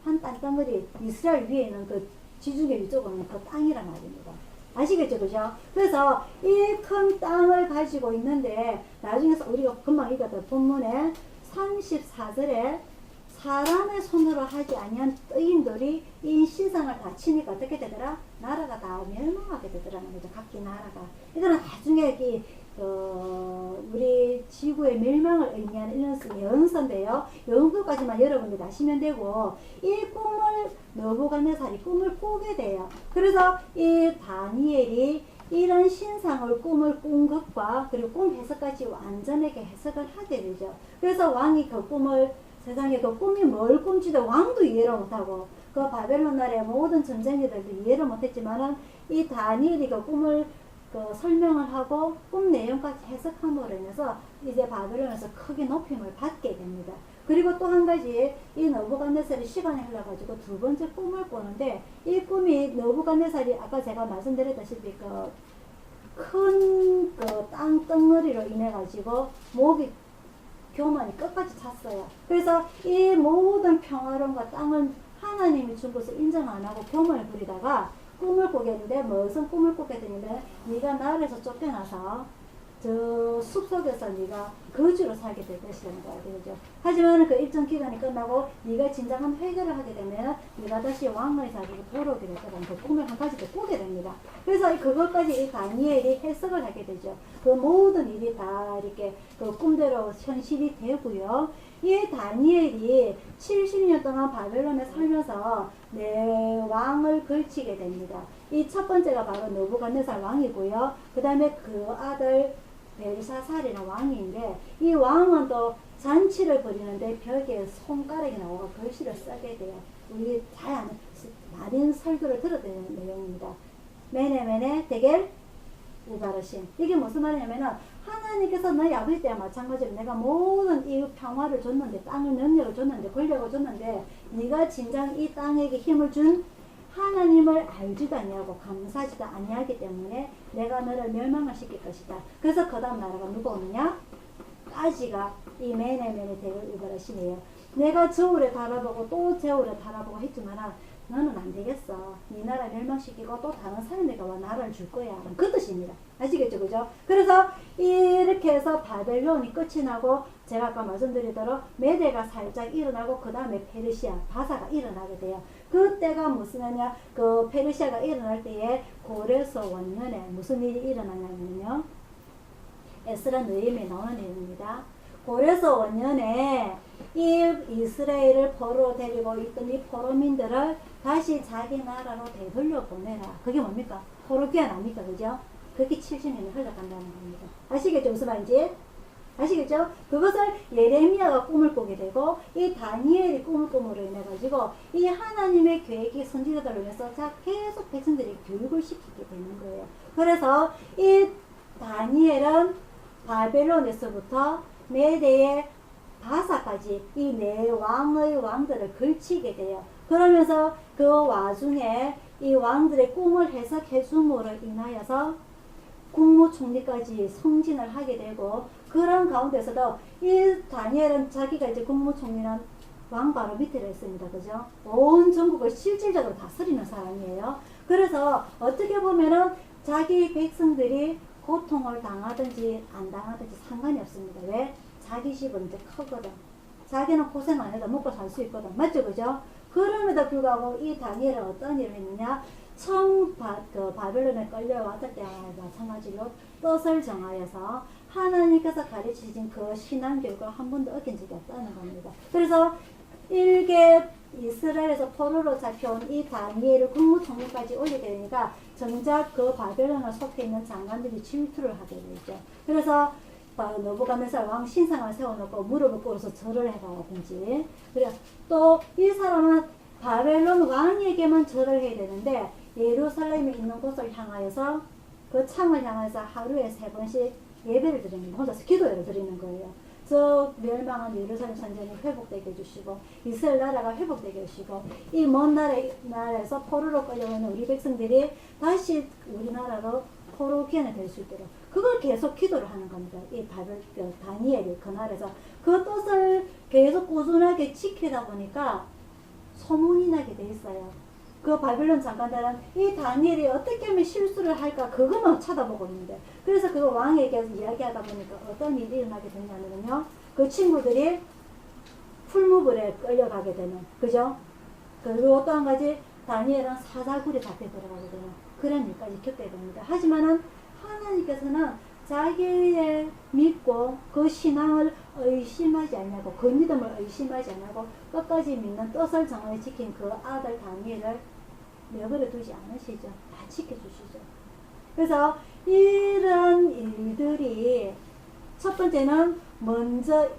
한 땅덩어리 이스라엘 위에 있는 그 지중해 위쪽으로는 그 땅이란 말입니다. 아시겠죠? 그죠? 그래서 이 큰 땅을 가지고 있는데 나중에 우리가 금방 읽었던 본문에 34절에 사람의 손으로 하지 아니한 뜨인돌이 이 신상을 다 치니까 어떻게 되더라? 나라가 다 멸망하게 되더라는 거죠. 각기 나라가. 이거는 나중에 우리 지구의 멸망을 의미하는 이런 연서인데요. 연구까지만 여러분들 아시면 되고 이 꿈을 느부갓네살이 꿈을 꾸게 돼요. 그래서 이 다니엘이 이런 신상을 꿈을 꾼 것과 그리고 꿈 해석까지 완전하게 해석을 하게 되죠. 그래서 왕이 그 꿈을 세상에 그 꿈이 뭘 꿈지도 왕도 이해를 못하고 그 바벨론 나라의 모든 전쟁이들도 이해를 못했지만은 이 다니엘이 그 꿈을 설명을 하고 꿈 내용까지 해석함으로 인해서 이제 바벨론에서 크게 높임을 받게 됩니다. 그리고 또 한 가지 이 느부갓네살이 시간이 흘러가지고 두 번째 꿈을 꾸는데 이 꿈이 느부갓네살이 아까 제가 말씀드렸다시피 큰 땅덩어리로 인해 가지고 목이 교만이 끝까지 찼어요. 그래서 이 모든 평화로움과 땅을 하나님이 준 것을 인정 안 하고 교만을 부리다가 꿈을 꾸게 했는데 무슨 꿈을 꾸게 되는데 네가 나라에서 쫓겨나서 저 숲속에서 네가 거주로 살게 될 것이라는 거야. 그죠? 하지만 그 일정 기간이 끝나고 네가 진정한 회개를 하게 되면 네가 다시 왕의 자리로 돌아오게 될 거라는 그 꿈을 한 가지 더 꾸게 됩니다. 그래서 그것까지 이 다니엘이 해석을 하게 되죠. 그 모든 일이 다 이렇게 그 꿈대로 현실이 되고요. 이 다니엘이 70년 동안 바벨론에 살면서 내 왕을 걸치게 됩니다. 이 첫 번째가 바로 느부갓네살 왕이고요. 그 다음에 그 아들 벨사살이라는 왕인데 이 왕은 또 잔치를 벌이는데 벽에 손가락이 나오고 글씨를 쓰게 돼요. 우리 잘 아는 많은 설교를 들었던 내용입니다. 메네 데겔 우바르신. 이게 무슨 말이냐면은 하나님께서 너희 아버지 때와 마찬가지로 내가 모든 이 평화를 줬는데 땅을 능력을 줬는데 권력을 줬는데 네가 진정 이 땅에게 힘을 준 하나님을 알지도 아니하고 감사하지도 아니하기 때문에 내가 너를 멸망을 시킬 것이다. 그래서 그 다음 나라가 누가 오느냐? 까지가 이 메네 데겔 우바르신이에요. 내가 저울에 달아보고 또 저울에 달아보고 했지만 너는 안 되겠어. 네 나라 멸망시키고 또 다른 사람들과 와 나라를 줄 거야. 그 뜻입니다. 아시겠죠? 그죠? 그래서 이렇게 해서 바벨론이 끝이 나고 제가 아까 말씀드리도록 메대가 살짝 일어나고 그 다음에 페르시아, 바사가 일어나게 돼요. 그때가 무슨 해냐? 그 페르시아가 일어날 때에 고레서 원년에 무슨 일이 일어나냐면요. 에스라 느헤미야에 나오는 내용입니다. 고레서 원년에 이 이스라엘을 포로로 데리고 있던 이 포로민들을 다시 자기 나라로 되돌려 보내라. 그게 뭡니까? 포로 귀환 아닙니까? 그죠? 그게 70년이 흘러간다는 겁니다. 아시겠죠? 무슨 말인지? 아시겠죠? 그것을 예레미야가 꿈을 꾸게 되고 이 다니엘이 꿈을 꿈으로 인해 가지고 이 하나님의 계획이 선지자들로 인해서 계속 백성들이 교육을 시키게 되는 거예요. 그래서 이 다니엘은 바벨론에서부터 메대의 바사까지 이 네 왕의 왕들을 걸치게 돼요. 그러면서 그 와중에 이 왕들의 꿈을 해석해 줌으로 인하여서 국무총리까지 승진을 하게 되고, 그런 가운데서도 이 다니엘은 자기가 이제 국무총리는 왕 바로 밑에 있습니다. 그죠? 온 전국을 실질적으로 다스리는 사람이에요. 그래서 어떻게 보면은 자기 백성들이 고통을 당하든지 안 당하든지 상관이 없습니다. 왜? 자기 집은 이제 크거든. 자기는 고생 안 해도 먹고 살 수 있거든. 맞죠? 그죠? 그럼에도 불구하고 이 다니엘은 어떤 일을 했느냐? 처음 바벨론에 끌려왔을 때와 마찬가지로 뜻을 정하여서 하나님께서 가르치신 그 신앙 교육을 한 번도 어긴 적이 없다는 겁니다. 그래서 일개 이스라엘에서 포로로 잡혀온 이 다니엘을 국무총리까지 올리게 되니까 정작 그 바벨론에 속해 있는 장관들이 질투를 하게 되죠. 그래서 느부갓네살 왕 신상을 세워놓고 무릎을 꿇어서 절을 해가든지, 그래 또 이 사람은 바벨론 왕에게만 절을 해야 되는데 예루살렘에 있는 곳을 향하여서 그 창을 향해서 하루에 3번씩 예배를 드립니다. 혼자서 기도를 드리는 거예요. 저 멸망한 예루살렘 선전이 회복되게 해주시고 이스라엘 나라가 회복되게 해주시고 이 먼 나라에서 포로로 끌려오는 우리 백성들이 다시 우리나라로 포로 귀환이 될 수 있도록 그걸 계속 기도를 하는 겁니다. 이 다니엘이 그 나라에서 그 뜻을 계속 꾸준하게 지키다 보니까 소문이 나게 돼 있어요. 그 바벨론 장관들은 이 다니엘이 어떻게 하면 실수를 할까 그것만 쳐다보고 있는데, 그래서 그 왕에게 이야기하다 보니까 어떤 일이 일어나게 되냐면요, 그 친구들이 풀무불에 끌려가게 되는, 그죠? 그리고 또 한 가지 다니엘은 사자굴에 잡혀 들어가게 되는 그런 일까지 겪게 됩니다. 하지만은 하나님께서는 자기의 믿고 그 신앙을 의심하지 않냐고, 그 믿음을 의심하지 않냐고 끝까지 믿는 뜻을 정하여 지킨 그 아들 다니엘을 내버려 두지 않으시죠. 다 지켜주시죠. 그래서 이런 일들이 첫 번째는 먼저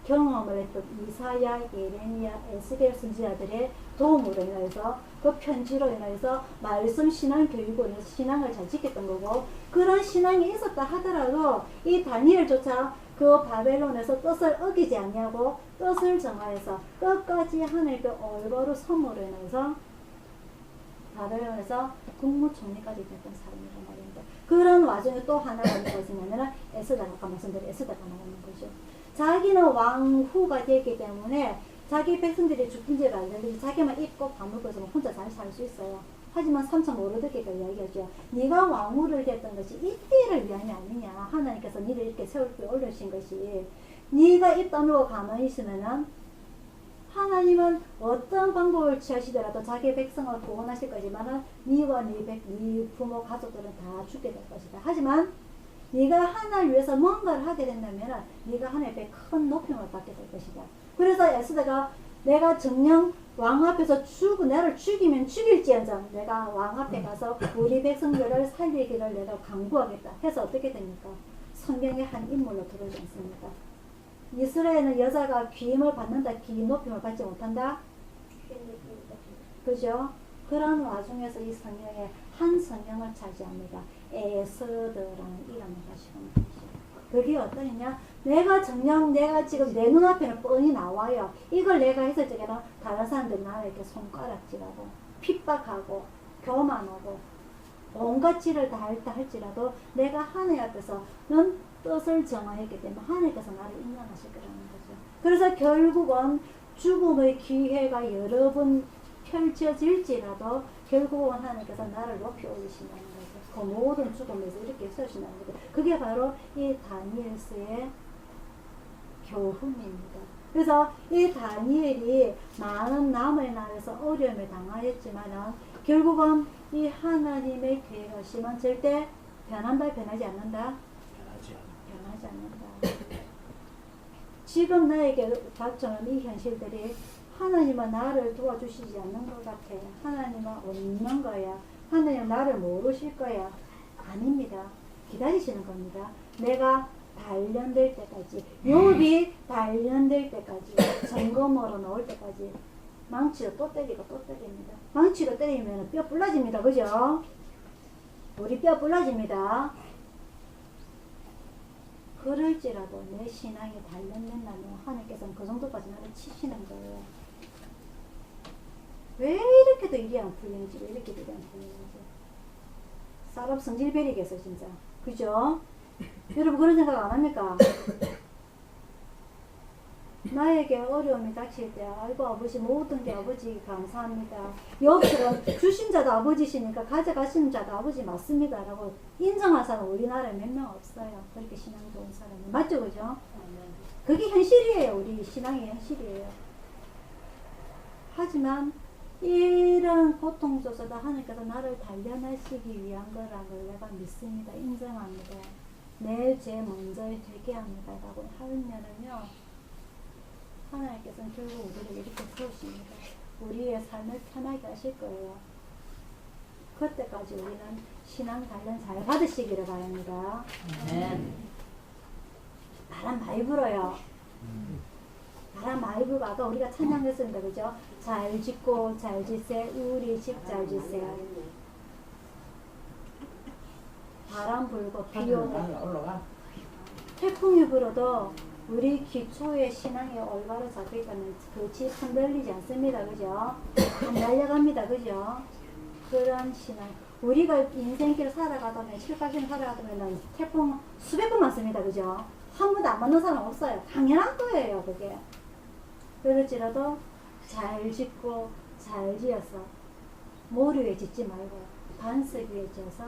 경험을 했던 이사야, 예레미야, 에스겔 선지자들의 도움으로 인해서 그 편지로 인해서 말씀 신앙 교육으로 인해서 신앙을 잘 지켰던 거고, 그런 신앙이 있었다 하더라도 이 다니엘조차 그 바벨론에서 뜻을 어기지 않냐고 뜻을 정하여서 끝까지 하늘께 올바로 섬으로 인해서 바벨론에서 국무총리까지 됐던 사람이란 말입니다. 그런 와중에 또 하나가 무엇이냐면 에스더가, 아까 말씀드린 에스더가 나오는 거죠. 자기는 왕후가 되기 때문에 자기 백성들이 죽든지 말든지 자기만 입고 밥 먹고 있으면 혼자 잘 살 수 있어요. 하지만 삼촌 모르드게가 이야기하죠. 네가 왕후를 됐던 것이 이때를 위함이 아니냐. 하나님께서 니를 이렇게 세울 때 올려주신 것이, 네가 입 다물고 가만히 있으면은 하나님은 어떤 방법을 취하시더라도 자기 백성을 구원하실 거지만은 네와 네 부모 가족들은 다 죽게 될 것이다. 하지만 네가 하나님을 위해서 뭔가를 하게 된다면 네가 하나님 앞에 큰 높임을 받게 될 것이다. 그래서 에스더가 내가 정녕 왕 앞에서 나를 죽이면 죽일지언정 내가 왕 앞에 가서 우리 백성들을 살리기를 내가 강구하겠다 해서 어떻게 됩니까? 성경의 한 인물로 들어오지 않습니까? 이스라엘은 여자가 귀임을 받는다, 귀 높임을 받지 못한다? 그죠? 그런 와중에서 이 성경에 한 성경을 차지합니다. 에스더라는 이름을 가지고 있는 것이죠. 그게 어떠냐? 내가 지금 내 눈앞에는 뻔히 나와요. 이걸 내가 했을 적에는 다른 사람들이 나를 이렇게 손가락질하고 핍박하고 교만하고 온갖 질을 다 했다 할지라도 내가 하나님 앞에서는 뜻을 정하였기 때문에 하나님께서 나를 인정하실 거라는 거죠. 그래서 결국은 죽음의 기회가 여러 번 펼쳐질지라도 결국은 하나님께서 나를 높이 올리신다는 거죠. 그 모든 죽음에서 이렇게 서신다는 거죠. 그게 바로 이 다니엘서의 교훈입니다. 그래서 이 다니엘이 많은 남의 나라에서 어려움을 당하였지만은 결국은 이 하나님의 계획하심은 절대 변한다, 변하지 않는다? 변하지 않는다. 지금 나에게 닥쳐오는 이 현실들이 하나님은 나를 도와주시지 않는 것 같아. 하나님은 없는 거야. 하나님은 나를 모르실 거야. 아닙니다. 기다리시는 겁니다. 내가 단련될 때까지, 욥이 단련될 때까지, 점검으로 나올 때까지 망치로 또 때리고 또 때립니다. 망치로 때리면 뼈 불러집니다. 그죠? 우리 뼈 불러집니다. 그럴지라도 내 신앙이 단련된다면 하나님께서는 그 정도까지 나를 치시는 거예요. 왜 이렇게도 일이 안 풀리는지, 왜 이렇게도 일이 안 풀리는지. 사람 성질별이겠어 진짜. 그죠? 여러분 그런 생각 안 합니까? 나에게 어려움이 닥칠 때 아이고 아버지 모든 게 아버지 감사합니다. 욥처럼 주신 자도 아버지시니까 가져가시는 자도 아버지 맞습니다 라고 인정한 사람 우리나라에 몇 명 없어요. 그렇게 신앙 좋은 사람이. 맞죠? 그죠? 그게 현실이에요. 우리 신앙의 현실이에요. 하지만 이런 고통조차도 하나님께서 나를 단련하시기 위한 거라고 내가 믿습니다. 인정합니다. 내 죄 먼저 회개합니다 라고 하면은요 하나님께서는 결국 우리를 이렇게 세우십니다. 우리의 삶을 편하게 하실 거예요. 그때까지 우리는 신앙 단련 잘 받으시기를 바랍니다. 바람 많이 불어요. 바람 많이 불고 아까 우리가 찬양했습니다. 그죠? 잘 짓고 잘 짓세 우리 집 잘 짓세. 바람 불고 비 오고 태풍이 불어도 우리 기초의 신앙에 올바로 잡혀있다면 그 집 흔들리지 않습니다. 그죠? 안 날려갑니다. 그죠? 그런 신앙. 우리가 인생길 살아가다면, 7, 8년 살아가다면 태풍 수백 번 맞습니다. 그죠? 한 번도 안 맞는 사람 없어요. 당연한 거예요. 그게. 그럴지라도 잘 짓고 잘 지어서 모래 위에 짓지 말고 반석 위에 지어서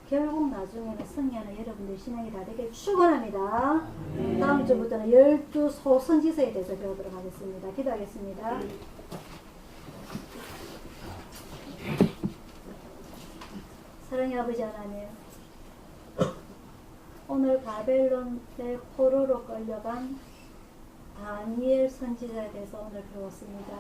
결국 나중에는 승리하는 여러분들 신앙이 다 되길 축원합니다. 다음 주부터는 12소 선지서에 대해서 배우도록 하겠습니다. 기도하겠습니다. 사랑의 아버지 하나님, 오늘 바벨론의 포로로 끌려간 다니엘 선지자에 대해서 오늘 배웠습니다.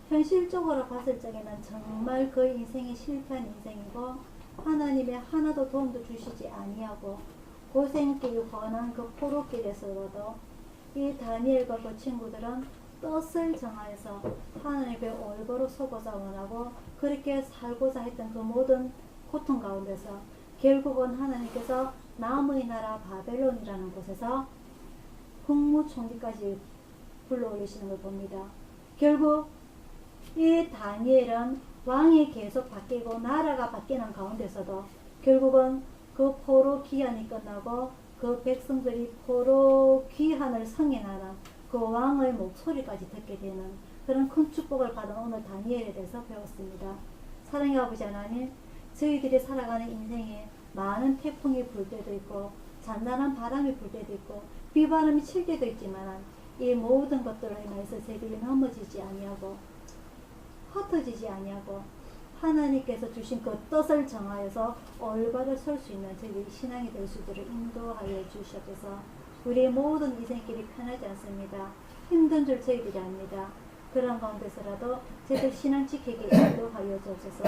현실적으로 봤을 적에는 정말 그 인생이 실패한 인생이고 하나님의 하나도 도움도 주시지 아니하고 고생길 훤한 그 포로길에서라도 이 다니엘과 그 친구들은 뜻을 정하여서 하나님께 올바로 서고자 원하고 그렇게 살고자 했던 그 모든 고통 가운데서 결국은 하나님께서 남의 나라 바벨론이라는 곳에서 국무총리까지 불러올리시는 걸 봅니다. 결국 이 다니엘은 왕이 계속 바뀌고 나라가 바뀌는 가운데서도 결국은 그 포로 기한이 끝나고 그 백성들이 포로 기한을 승인하는 그 왕의 목소리까지 듣게 되는 그런 큰 축복을 받은 오늘 다니엘에 대해서 배웠습니다. 사랑의 아버지 하나님, 저희들이 살아가는 인생에 많은 태풍이 불 때도 있고 잔잔한 바람이 불 때도 있고 비바람이 칠 때도 있지만 이 모든 것들로 인해서 저희들이 넘어지지 아니하고 흩어지지 아니하고 하나님께서 주신 그 뜻을 정하여서 올바로 설 수 있는 저희 신앙이 될 수 있도록 인도하여 주시옵소서. 우리의 모든 인생길이 편하지 않습니다. 힘든 줄 저희들이 압니다. 그런 가운데서라도 저희들 신앙 지키게 인도하여 주옵소서.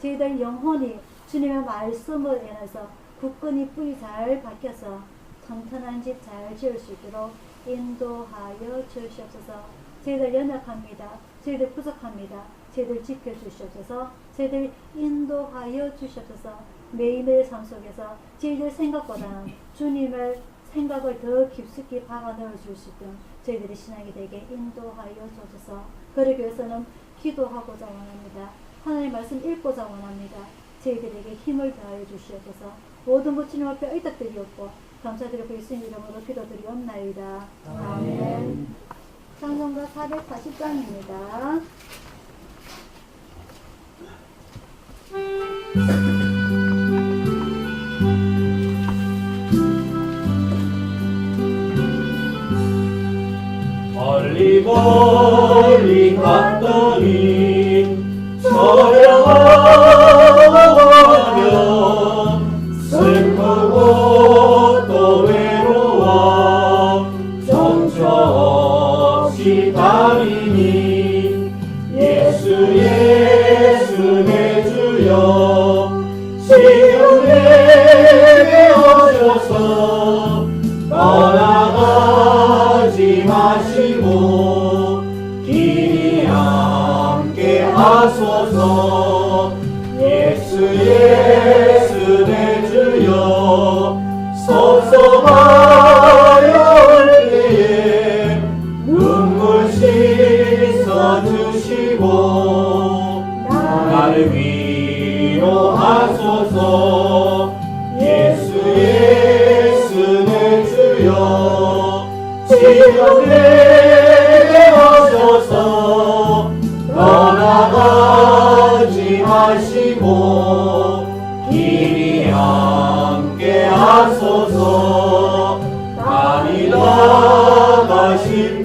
저희들 영혼이 주님의 말씀을 인해서 굳건히 뿌리 잘 박혀서 튼튼한 집 잘 지을 수 있도록 인도하여 주시옵소서. 저희들 연약합니다. 저희들 부족합니다. 저희들 지켜주시옵소서. 저희들 인도하여 주시옵소서. 매일매일 삶 속에서 저희들 생각보다는 주님의 생각을 더 깊숙이 박아 넣어 줄 수 있도록 저희들의 신앙이 되게 인도하여 주옵소서. 그러기 위해서는 기도하고자 원합니다. 하나님의 말씀 읽고자 원합니다. 저희들에게 힘을 더하여 주시옵소서. 모든 것 주님 앞에 의탁드리옵고 감사드리고 예수님 이름으로 기도드리옵나이다. 아멘. 찬송가 440장입니다. 멀리 갔더니 서려하며 슬프고 또 외로워 정처 없이 다니니 예수 내 주여 지금 내게 오셔서 마시고 길이 함께 하소서. 예수 예수 내 주여 섭섭하여 올 때에 눈물 씻어주시고 나를 위로하소서. 예수 예수 내 주여 지금 내게 오소서. 떠나가지 마시고 길이 함께 하소서. 다니다가실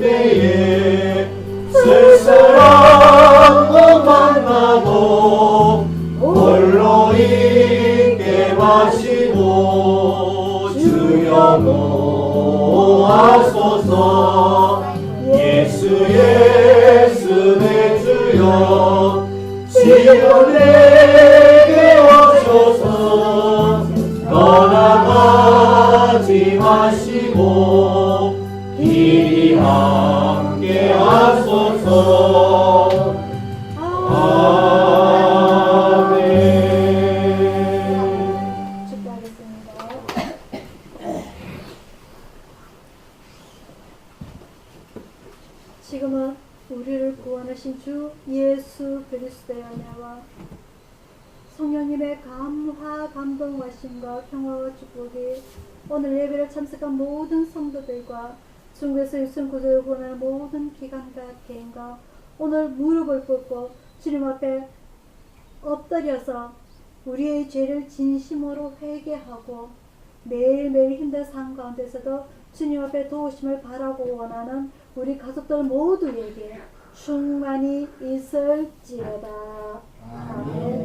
때에 쓸쓸한 곳 만나도 홀로 있게 마시고 주여 노하소서. 예수 예수 내 주여 지금 내게 오소서. 떠나가지 마시고 길이 함께 하소서. 아멘. 축복하겠습니다. 지금은 우리를 구원하신 주 예수 그리스도의 은혜와 성령님의 감화 감동하심과 평화와 축복이 오늘 예배를 참석한 모든 성도들과 중국에서 일순 구조를 구원하는 모든 기관과 개인과 오늘 무릎을 꿇고 주님 앞에 엎드려서 우리의 죄를 진심으로 회개하고 매일매일 힘든 삶 가운데서도 주님 앞에 도우심을 바라고 원하는 우리 가족들 모두에게 충만히 있을지어다. 아멘.